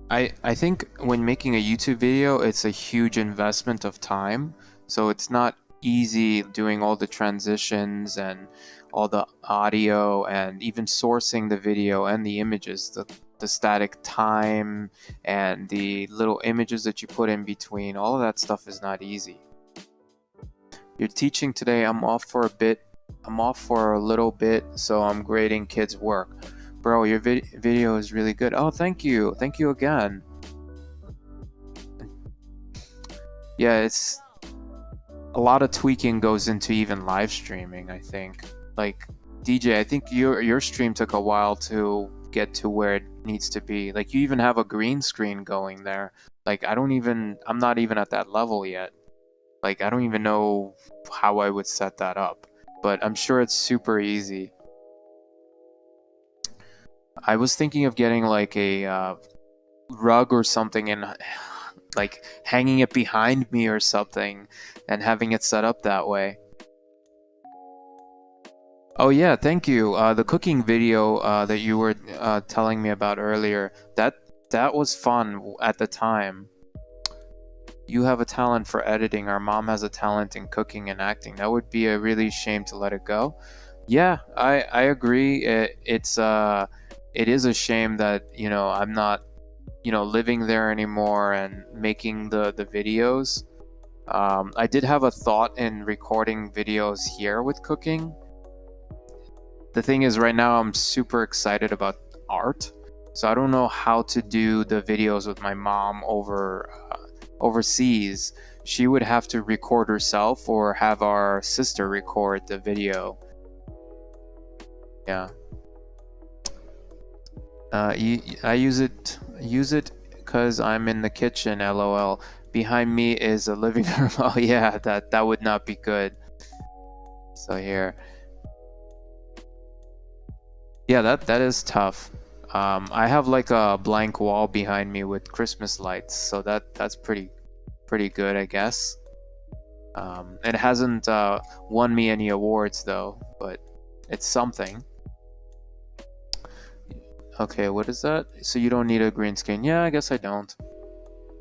I think when making a YouTube video, it's a huge investment of time. So it's not easy doing all the transitions and all the audio and even sourcing the video and the images, the static time and the little images that you put in between. All of that stuff is not easy. You're teaching today. I'm off for a bit. I'm off for a little bit, so I'm grading kids' work. Bro, your video is really good. Oh, thank you. Thank you again. Yeah, it's a lot of tweaking goes into even live streaming, I think. Like, DJ, I think your stream took a while to get to where it needs to be. Like, you even have a green screen going there. Like, I'm not even at that level yet. Like, I don't even know how I would set that up. But I'm sure it's super easy. I was thinking of getting like a rug or something and like hanging it behind me or something and having it set up that way. Oh yeah, thank you. The cooking video that you were telling me about earlier, that was fun at the time. You have a talent for editing. Our mom has a talent in cooking and acting. That would be a really shame to let it go. Yeah, I agree. It is a shame that, you know, I'm not, you know, living there anymore and making the videos. I did have a thought in recording videos here with cooking. The thing is, right now I'm super excited about art, so I don't know how to do the videos with my mom overseas. She would have to record herself or have our sister record the video. Yeah. I use it because I'm in the kitchen, lol. Behind me is a living room. Oh yeah, that would not be good. So here. Yeah, that is tough. I have like a blank wall behind me with Christmas lights, so that's pretty good, I guess. It hasn't won me any awards though, but it's something. Okay, what is that? So you don't need a green screen. Yeah, I guess I don't.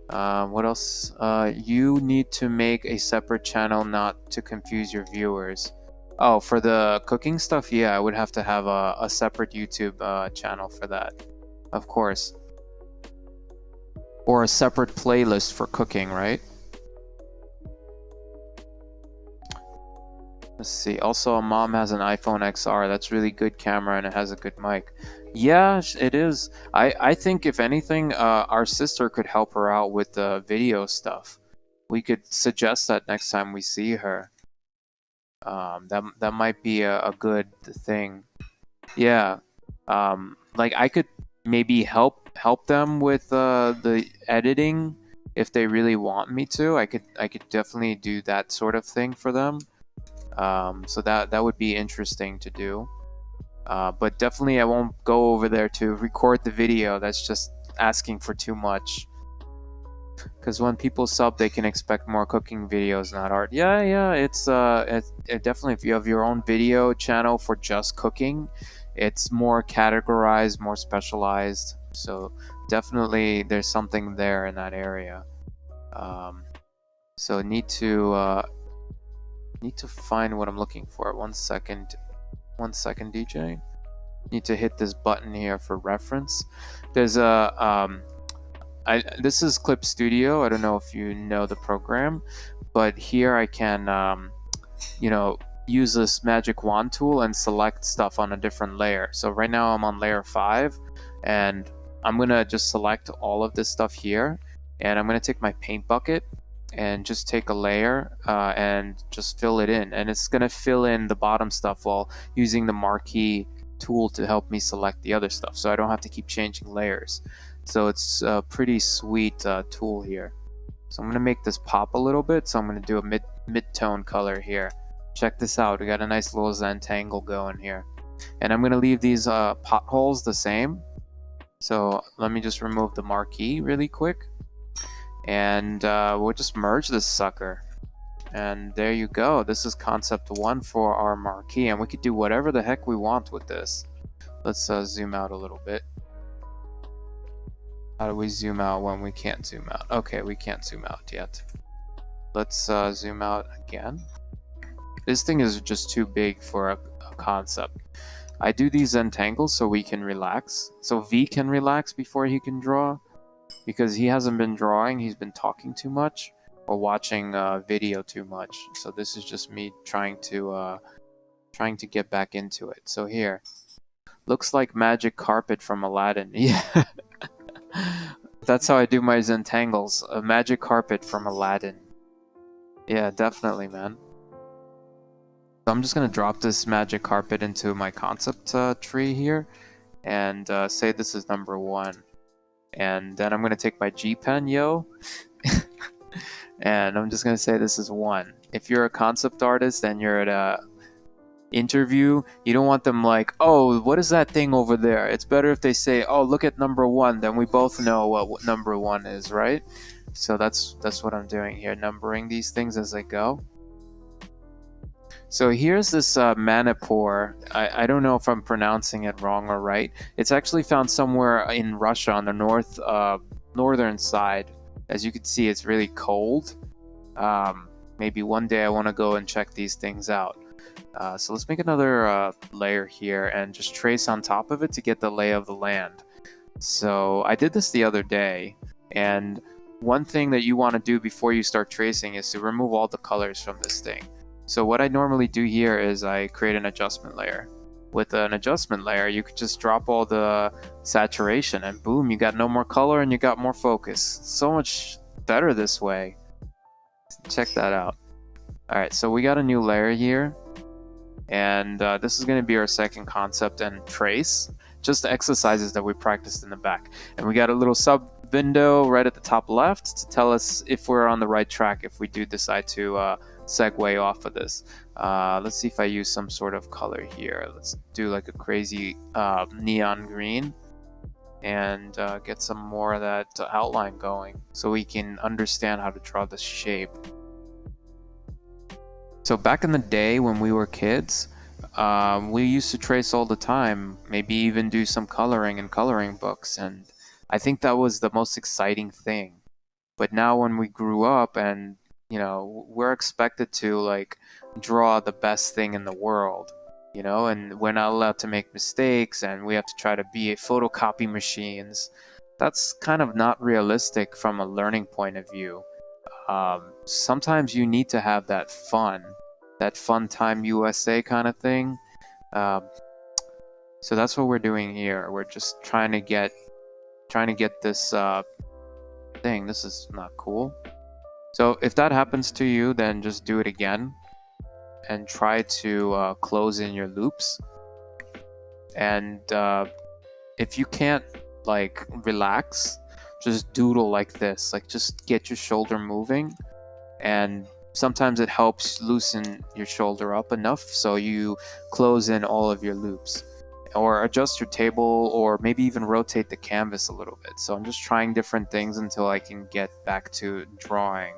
What else? You need to make a separate channel not to confuse your viewers. Oh, for the cooking stuff, yeah, I would have to have a separate YouTube channel for that. Of course. Or a separate playlist for cooking, right? Let's see. Also, mom has an iPhone XR. That's really good camera and it has a good mic. Yeah, it is. I think if anything, our sister could help her out with the video stuff. We could suggest that next time we see her. That might be a good thing. Yeah. Like I could maybe help them with the editing if they really want me to. I could definitely do that sort of thing for them. So that would be interesting to do. But definitely I won't go over there to record the video. That's just asking for too much. Because when people sub, they can expect more cooking videos, not art. Yeah, it's definitely, if you have your own video channel for just cooking, it's more categorized, more specialized. So definitely there's something there in that area. So need to find what I'm looking for. 1 second, DJ. Need to hit this button here for reference. There's a this is Clip Studio. I don't know if you know the program, but here I can you know, use this magic wand tool and select stuff on a different layer. So right now I'm on layer 5, and I'm gonna just select all of this stuff here, and I'm gonna take my paint bucket and just take a layer and just fill it in, and it's gonna fill in the bottom stuff while using the marquee tool to help me select the other stuff, so I don't have to keep changing layers. So it's a pretty sweet tool here. So I'm gonna make this pop a little bit. So I'm gonna do a mid-tone color here. Check this out. We got a nice little Zentangle going here. And I'm gonna leave these potholes the same. So let me just remove the marquee really quick. And we'll just merge this sucker. And there you go. This is concept 1 for our marquee. And we could do whatever the heck we want with this. Let's zoom out a little bit. How do we zoom out when we can't zoom out? Okay, we can't zoom out yet. Let's zoom out again. This thing is just too big for a concept. I do these Zentangles so we can relax. So V can relax before he can draw. Because he hasn't been drawing, he's been talking too much. Or watching video too much. So this is just me trying to get back into it. So here. Looks like magic carpet from Aladdin. Yeah. That's how I do my Zentangles. A magic carpet from Aladdin. Yeah, definitely, man. So I'm just gonna drop this magic carpet into my concept tree here, and say this is number 1. And then I'm gonna take my G pen, yo, and I'm just gonna say this is 1. If you're a concept artist and you're at a interview, you don't want them like, oh, what is that thing over there? It's better if they say, oh, look at number 1, then we both know what number 1 is, right? So that's what I'm doing here, numbering these things as I go. So here's this Manipur. I don't know if I'm pronouncing it wrong or right. It's actually found somewhere in Russia on the northern side. As you can see, it's really cold. Maybe one day I want to go and check these things out. So let's make another layer here and just trace on top of it to get the lay of the land. So I did this the other day, and one thing that you want to do before you start tracing is to remove all the colors from this thing. So what I normally do here is I create an adjustment layer. With an adjustment layer, you could just drop all the saturation and boom, you got no more color and you got more focus. So much better this way. Check that out. Alright, so we got a new layer here. And this is going to be our second concept and trace. Just the exercises that we practiced in the back. And we got a little sub window right at the top left to tell us if we're on the right track if we do decide to segue off of this. Let's see if I use some sort of color here. Let's do like a crazy neon green and get some more of that outline going so we can understand how to draw this shape. So back in the day when we were kids, we used to trace all the time, maybe even do some coloring in coloring books, and I think that was the most exciting thing. But now when we grew up and, you know, we're expected to like draw the best thing in the world, you know, and we're not allowed to make mistakes and we have to try to be photocopy machines. That's kind of not realistic from a learning point of view. Sometimes you need to have that fun time USA kind of thing. So that's what we're doing here. We're just trying to get this thing. This is not cool. So if that happens to you, then just do it again and try to close in your loops. And if you can't like relax, just doodle like this, like just get your shoulder moving, and sometimes it helps loosen your shoulder up enough so you close in all of your loops, or adjust your table, or maybe even rotate the canvas a little bit. So I'm just trying different things until I can get back to drawing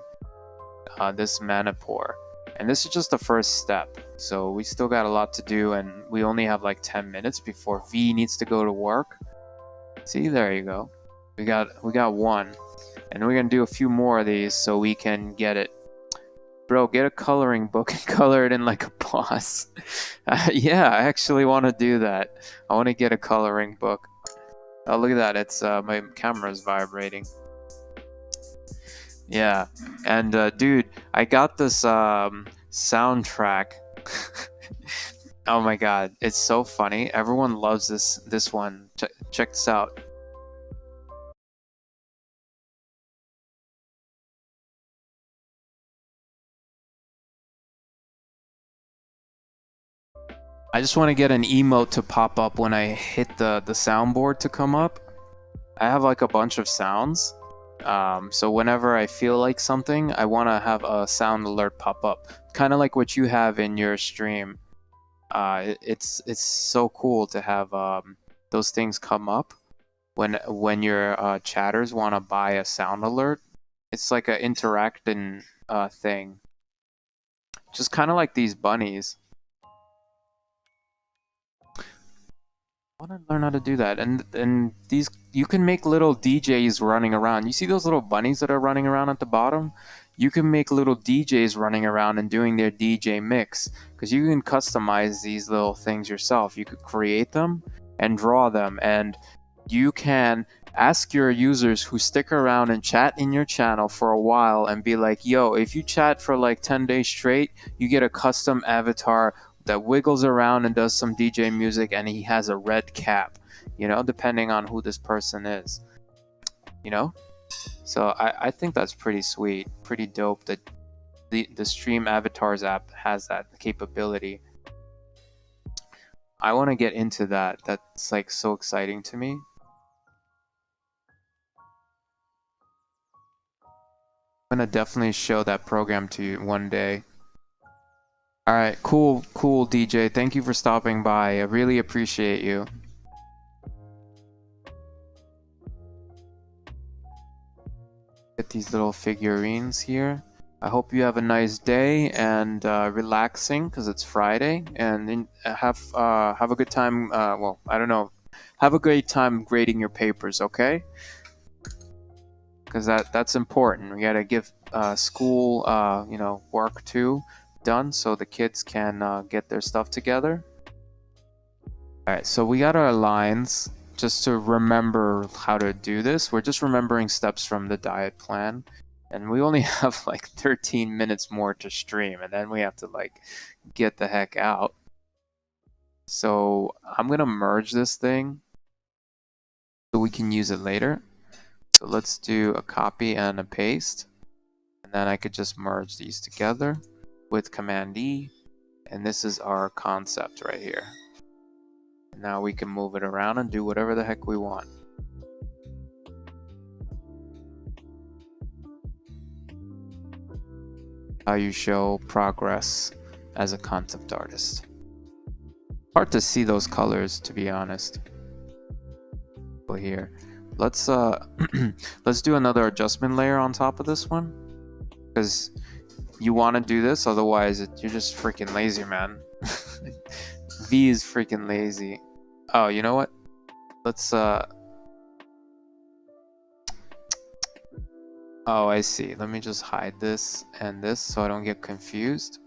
this Manipur. And this is just the first step, so we still got a lot to do, and we only have like 10 minutes before V needs to go to work. See, there you go. We got one, and we're gonna do a few more of these so we can get it. Bro, get a coloring book and color it in like a boss. Yeah, I actually want to do that. I want to get a coloring book. Oh, look at that! It's my camera's vibrating. Yeah, and dude, I got this soundtrack. Oh my god, it's so funny. Everyone loves this one. Check this out. I just want to get an emote to pop up when I hit the soundboard to come up. I have like a bunch of sounds, So whenever I feel like something, I want to have a sound alert pop up, kind of like what you have in your stream. It's so cool to have those things come up when your chatters want to buy a sound alert. It's like an interacting thing, just kind of like these bunnies. I want to learn how to do that, and these you can make little DJs running around. You see those little bunnies that are running around at the bottom? You can make little DJs running around and doing their DJ mix, because you can customize these little things yourself. You could create them and draw them, and you can ask your users who stick around and chat in your channel for a while and be like, yo, if you chat for like 10 days straight, you get a custom avatar that wiggles around and does some DJ music, and he has a red cap, you know, depending on who this person is, you know? So I think that's pretty sweet, pretty dope that the Stream Avatars app has that capability. I want to get into that. That's like so exciting to me. I'm gonna definitely show that program to you one day. All right, cool, DJ. Thank you for stopping by. I really appreciate you. Get these little figurines here. I hope you have a nice day and relaxing, because it's Friday, and have a good time. Well, I don't know. Have a great time grading your papers, okay? Because that's important. We gotta give school, you know, work too done, so the kids can get their stuff together. All right, so we got our lines. Just to remember how to do this, we're just remembering steps from the diet plan, and we only have like 13 minutes more to stream, and then we have to like get the heck out. So I'm gonna merge this thing so we can use it later. So let's do a copy and a paste, and then I could just merge these together with Command E, and this is our concept right here. And now we can move it around and do whatever the heck we want. How you show progress as a concept artist. Hard to see those colors, to be honest. Here, let's let's do another adjustment layer on top of this one, because you want to do this, otherwise you're just freaking lazy, man. V is freaking lazy. Oh, you know what? Let's oh, I see. Let me just hide this and this so I don't get confused.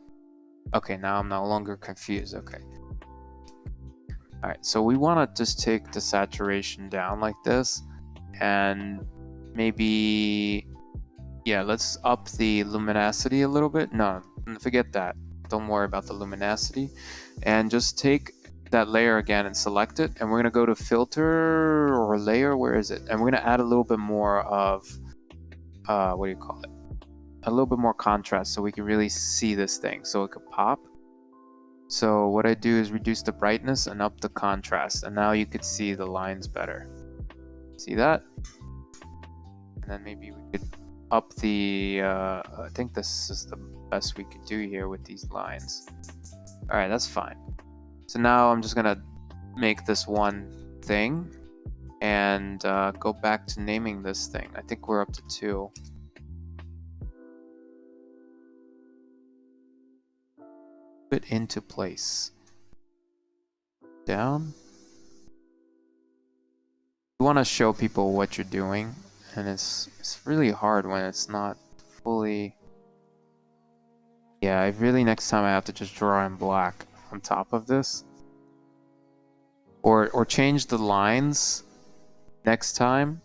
Okay, now I'm no longer confused. Okay. Alright, so we want to just take the saturation down like this, and maybe, yeah, let's up the luminosity a little bit. No, forget that. Don't worry about the luminosity. And just take that layer again and select it, and we're going to go to filter or layer, where is it? And we're going to add a little bit more of, what do you call it? A little bit more contrast so we can really see this thing, so it could pop. So what I do is reduce the brightness and up the contrast, and now you could see the lines better. See that? And then maybe we could up the, I think this is the best we could do here with these lines. Alright, that's fine. So now I'm just gonna make this one thing and go back to naming this thing. I think we're up to 2. Put into place. Down. You want to show people what you're doing, and it's really hard when it's not fully. Yeah, really next time I have to just draw in black on top of this, or change the lines next time.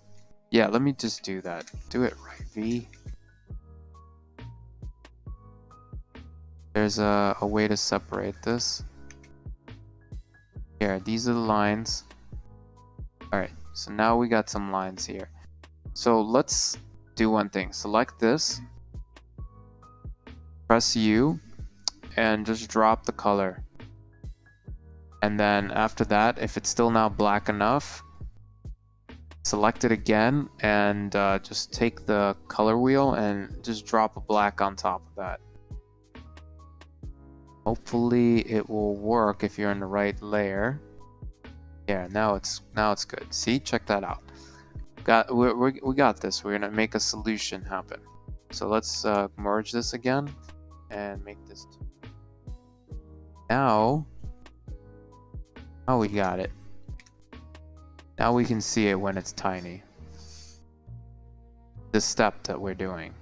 Yeah, let me just do that. Do it right, V. There's a way to separate this. Here, these are the lines. Alright, so now we got some lines here. So let's do one thing. Select this, press U, and just drop the color. And then after that, if it's still now black enough, select it again, and just take the color wheel and just drop a black on top of that. Hopefully it will work if you're in the right layer. Yeah, now it's good. See, check that out. We got this. We're gonna make a solution happen. So let's merge this again and make this. Now we got it. Now we can see it when it's tiny. The step that we're doing.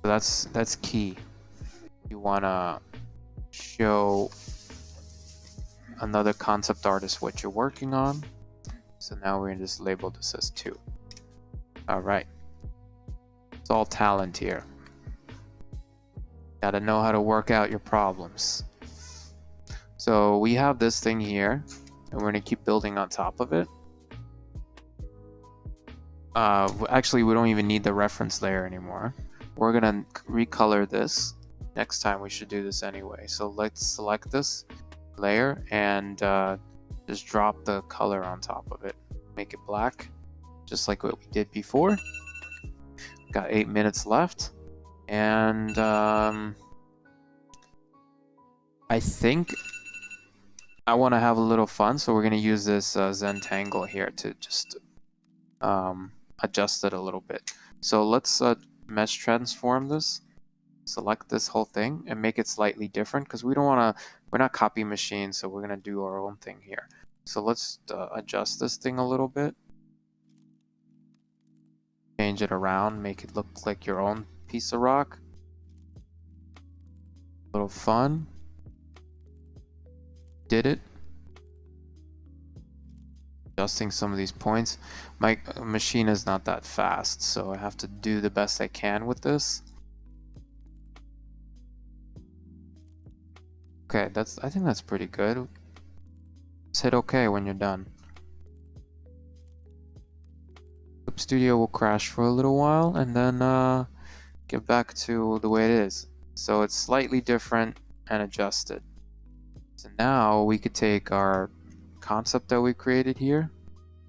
So that's key. You wanna show another concept artist what you're working on. So now we're gonna just label this as 2. All right. It's all talent here. Gotta know how to work out your problems. So we have this thing here, and we're gonna keep building on top of it. Actually, we don't even need the reference layer anymore. We're gonna recolor this. Next time we should do this anyway. So let's select this layer and just drop the color on top of it. Make it black, just like what we did before. Got 8 minutes left, and I think I want to have a little fun, so we're going to use this Zentangle here to just adjust it a little bit. So let's mesh transform this, select this whole thing, and make it slightly different, because we don't want to, we're not copy machines, so we're going to do our own thing here. So let's adjust this thing a little bit. Change it around, make it look like your own piece of rock. A little fun. Did it. Adjusting some of these points. My machine is not that fast, so I have to do the best I can with this. Okay, I think that's pretty good. Just hit OK when you're done. Clip Studio will crash for a little while and then get back to the way it is. So it's slightly different and adjusted. So now we could take our concept that we created here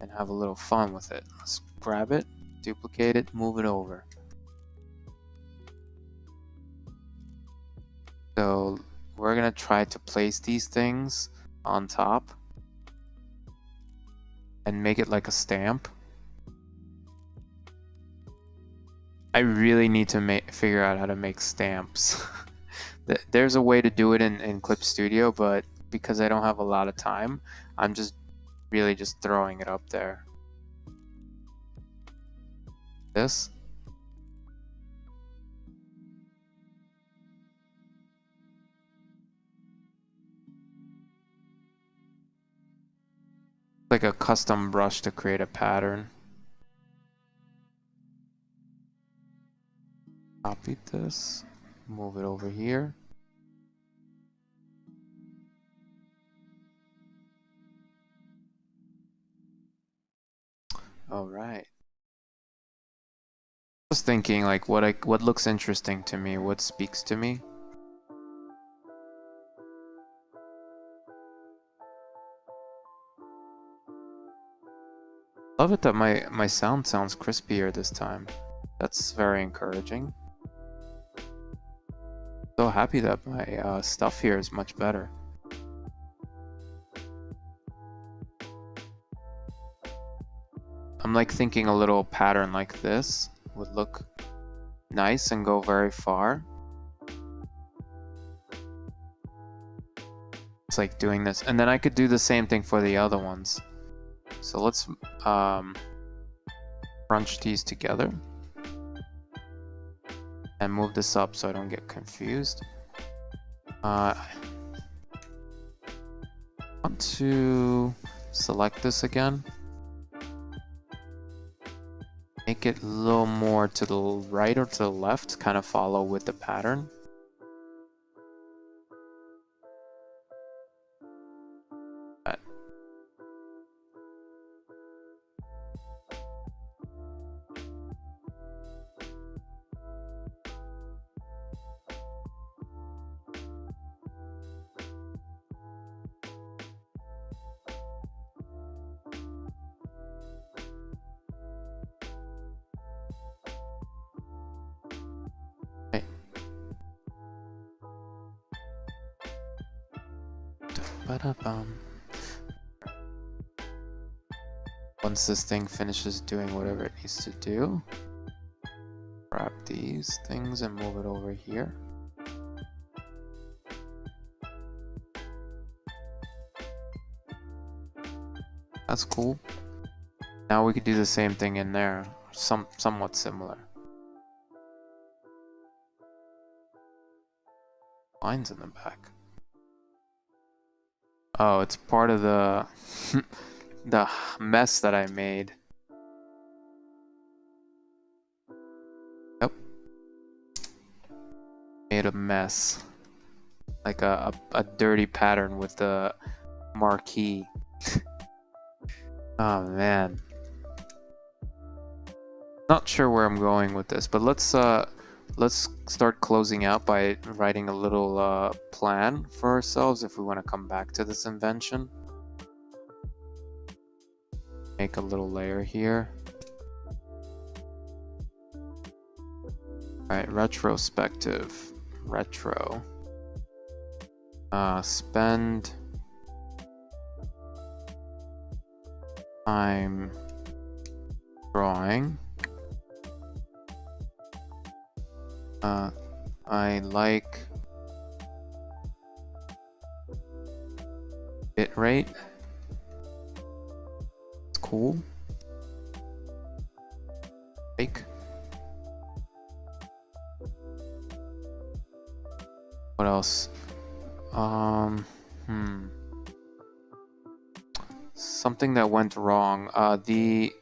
and have a little fun with it. Let's grab it, duplicate it, move it over. So we're gonna try to place these things on top and make it like a stamp. I really need to figure out how to make stamps. There's a way to do it in Clip Studio, but because I don't have a lot of time, I'm just really just throwing it up there. This. Like a custom brush to create a pattern. Copy this, move it over here. All right. I was thinking like what looks interesting to me, what speaks to me. Love it that my sound sounds crispier this time. That's very encouraging. So happy that my stuff here is much better. I'm like thinking a little pattern like this would look nice and go very far. It's like doing this, and then I could do the same thing for the other ones. So let's crunch these together and move this up so I don't get confused. I want to select this again. Make it a little more to the right or to the left, kind of follow with the pattern. Ba-da-bum. Once this thing finishes doing whatever it needs to do, grab these things and move it over here. That's cool. Now we could do the same thing in there, somewhat similar. Lines in the back. Oh, it's part of the the mess that I made. Yep. Made a mess. Like a dirty pattern with the marquee. Oh man. Not sure where I'm going with this, but let's start closing out by writing a little plan for ourselves if we want to come back to this invention. Make a little layer here. Alright, retrospective. Retro. Spend time drawing. I like bitrate. It's cool. Like. What else? Something that went wrong. The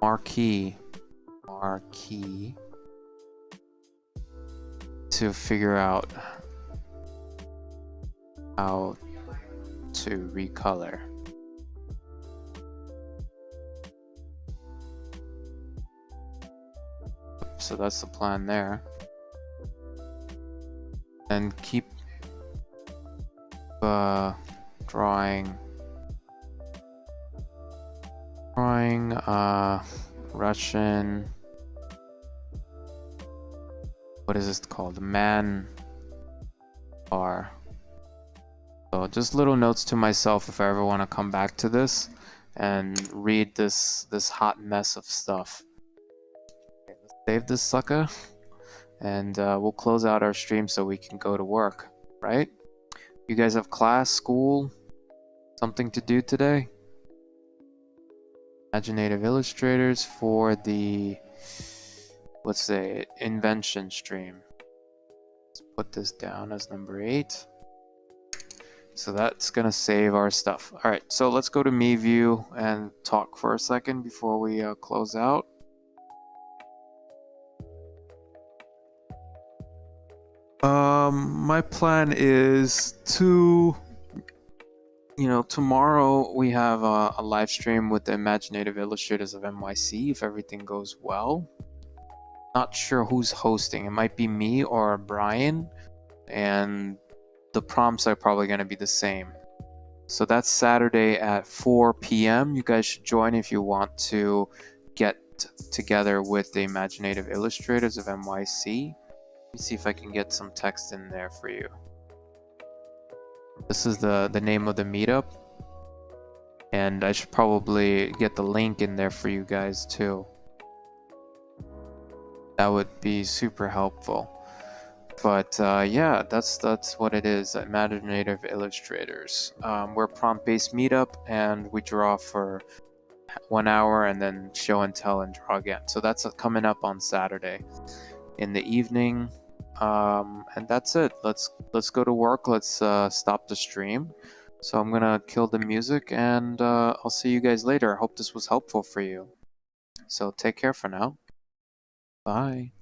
marquee to figure out how to recolor. So that's the plan there. And keep drawing Russian, what is this called? Man bar. So just little notes to myself if I ever want to come back to this and read this hot mess of stuff. Okay, let's save this sucker and we'll close out our stream so we can go to work, right? You guys have class, school, something to do today? Imaginative illustrators for the, let's say, invention stream. Let's put this down as number 8. So that's gonna save our stuff. All right, so let's go to me view and talk for a second before we close out. My plan is to, tomorrow we have a live stream with the Imaginative Illustrators of NYC if everything goes well. Not sure who's hosting. It might be me or Brian, and the prompts are probably going to be the same. So that's Saturday at 4 p.m. You guys should join if you want to get together with the Imaginative Illustrators of NYC. Let me see if I can get some text in there for you. This is the name of the meetup, and I should probably get the link in there for you guys too. That would be super helpful. But yeah, that's what it is. Imaginative Illustrators. We're a prompt-based meetup, and we draw for 1 hour and then show and tell and draw again. So that's coming up on Saturday in the evening. And that's it. Let's go to work. Let's stop the stream. So I'm gonna kill the music, and I'll see you guys later. I hope this was helpful for you. So take care for now. Bye.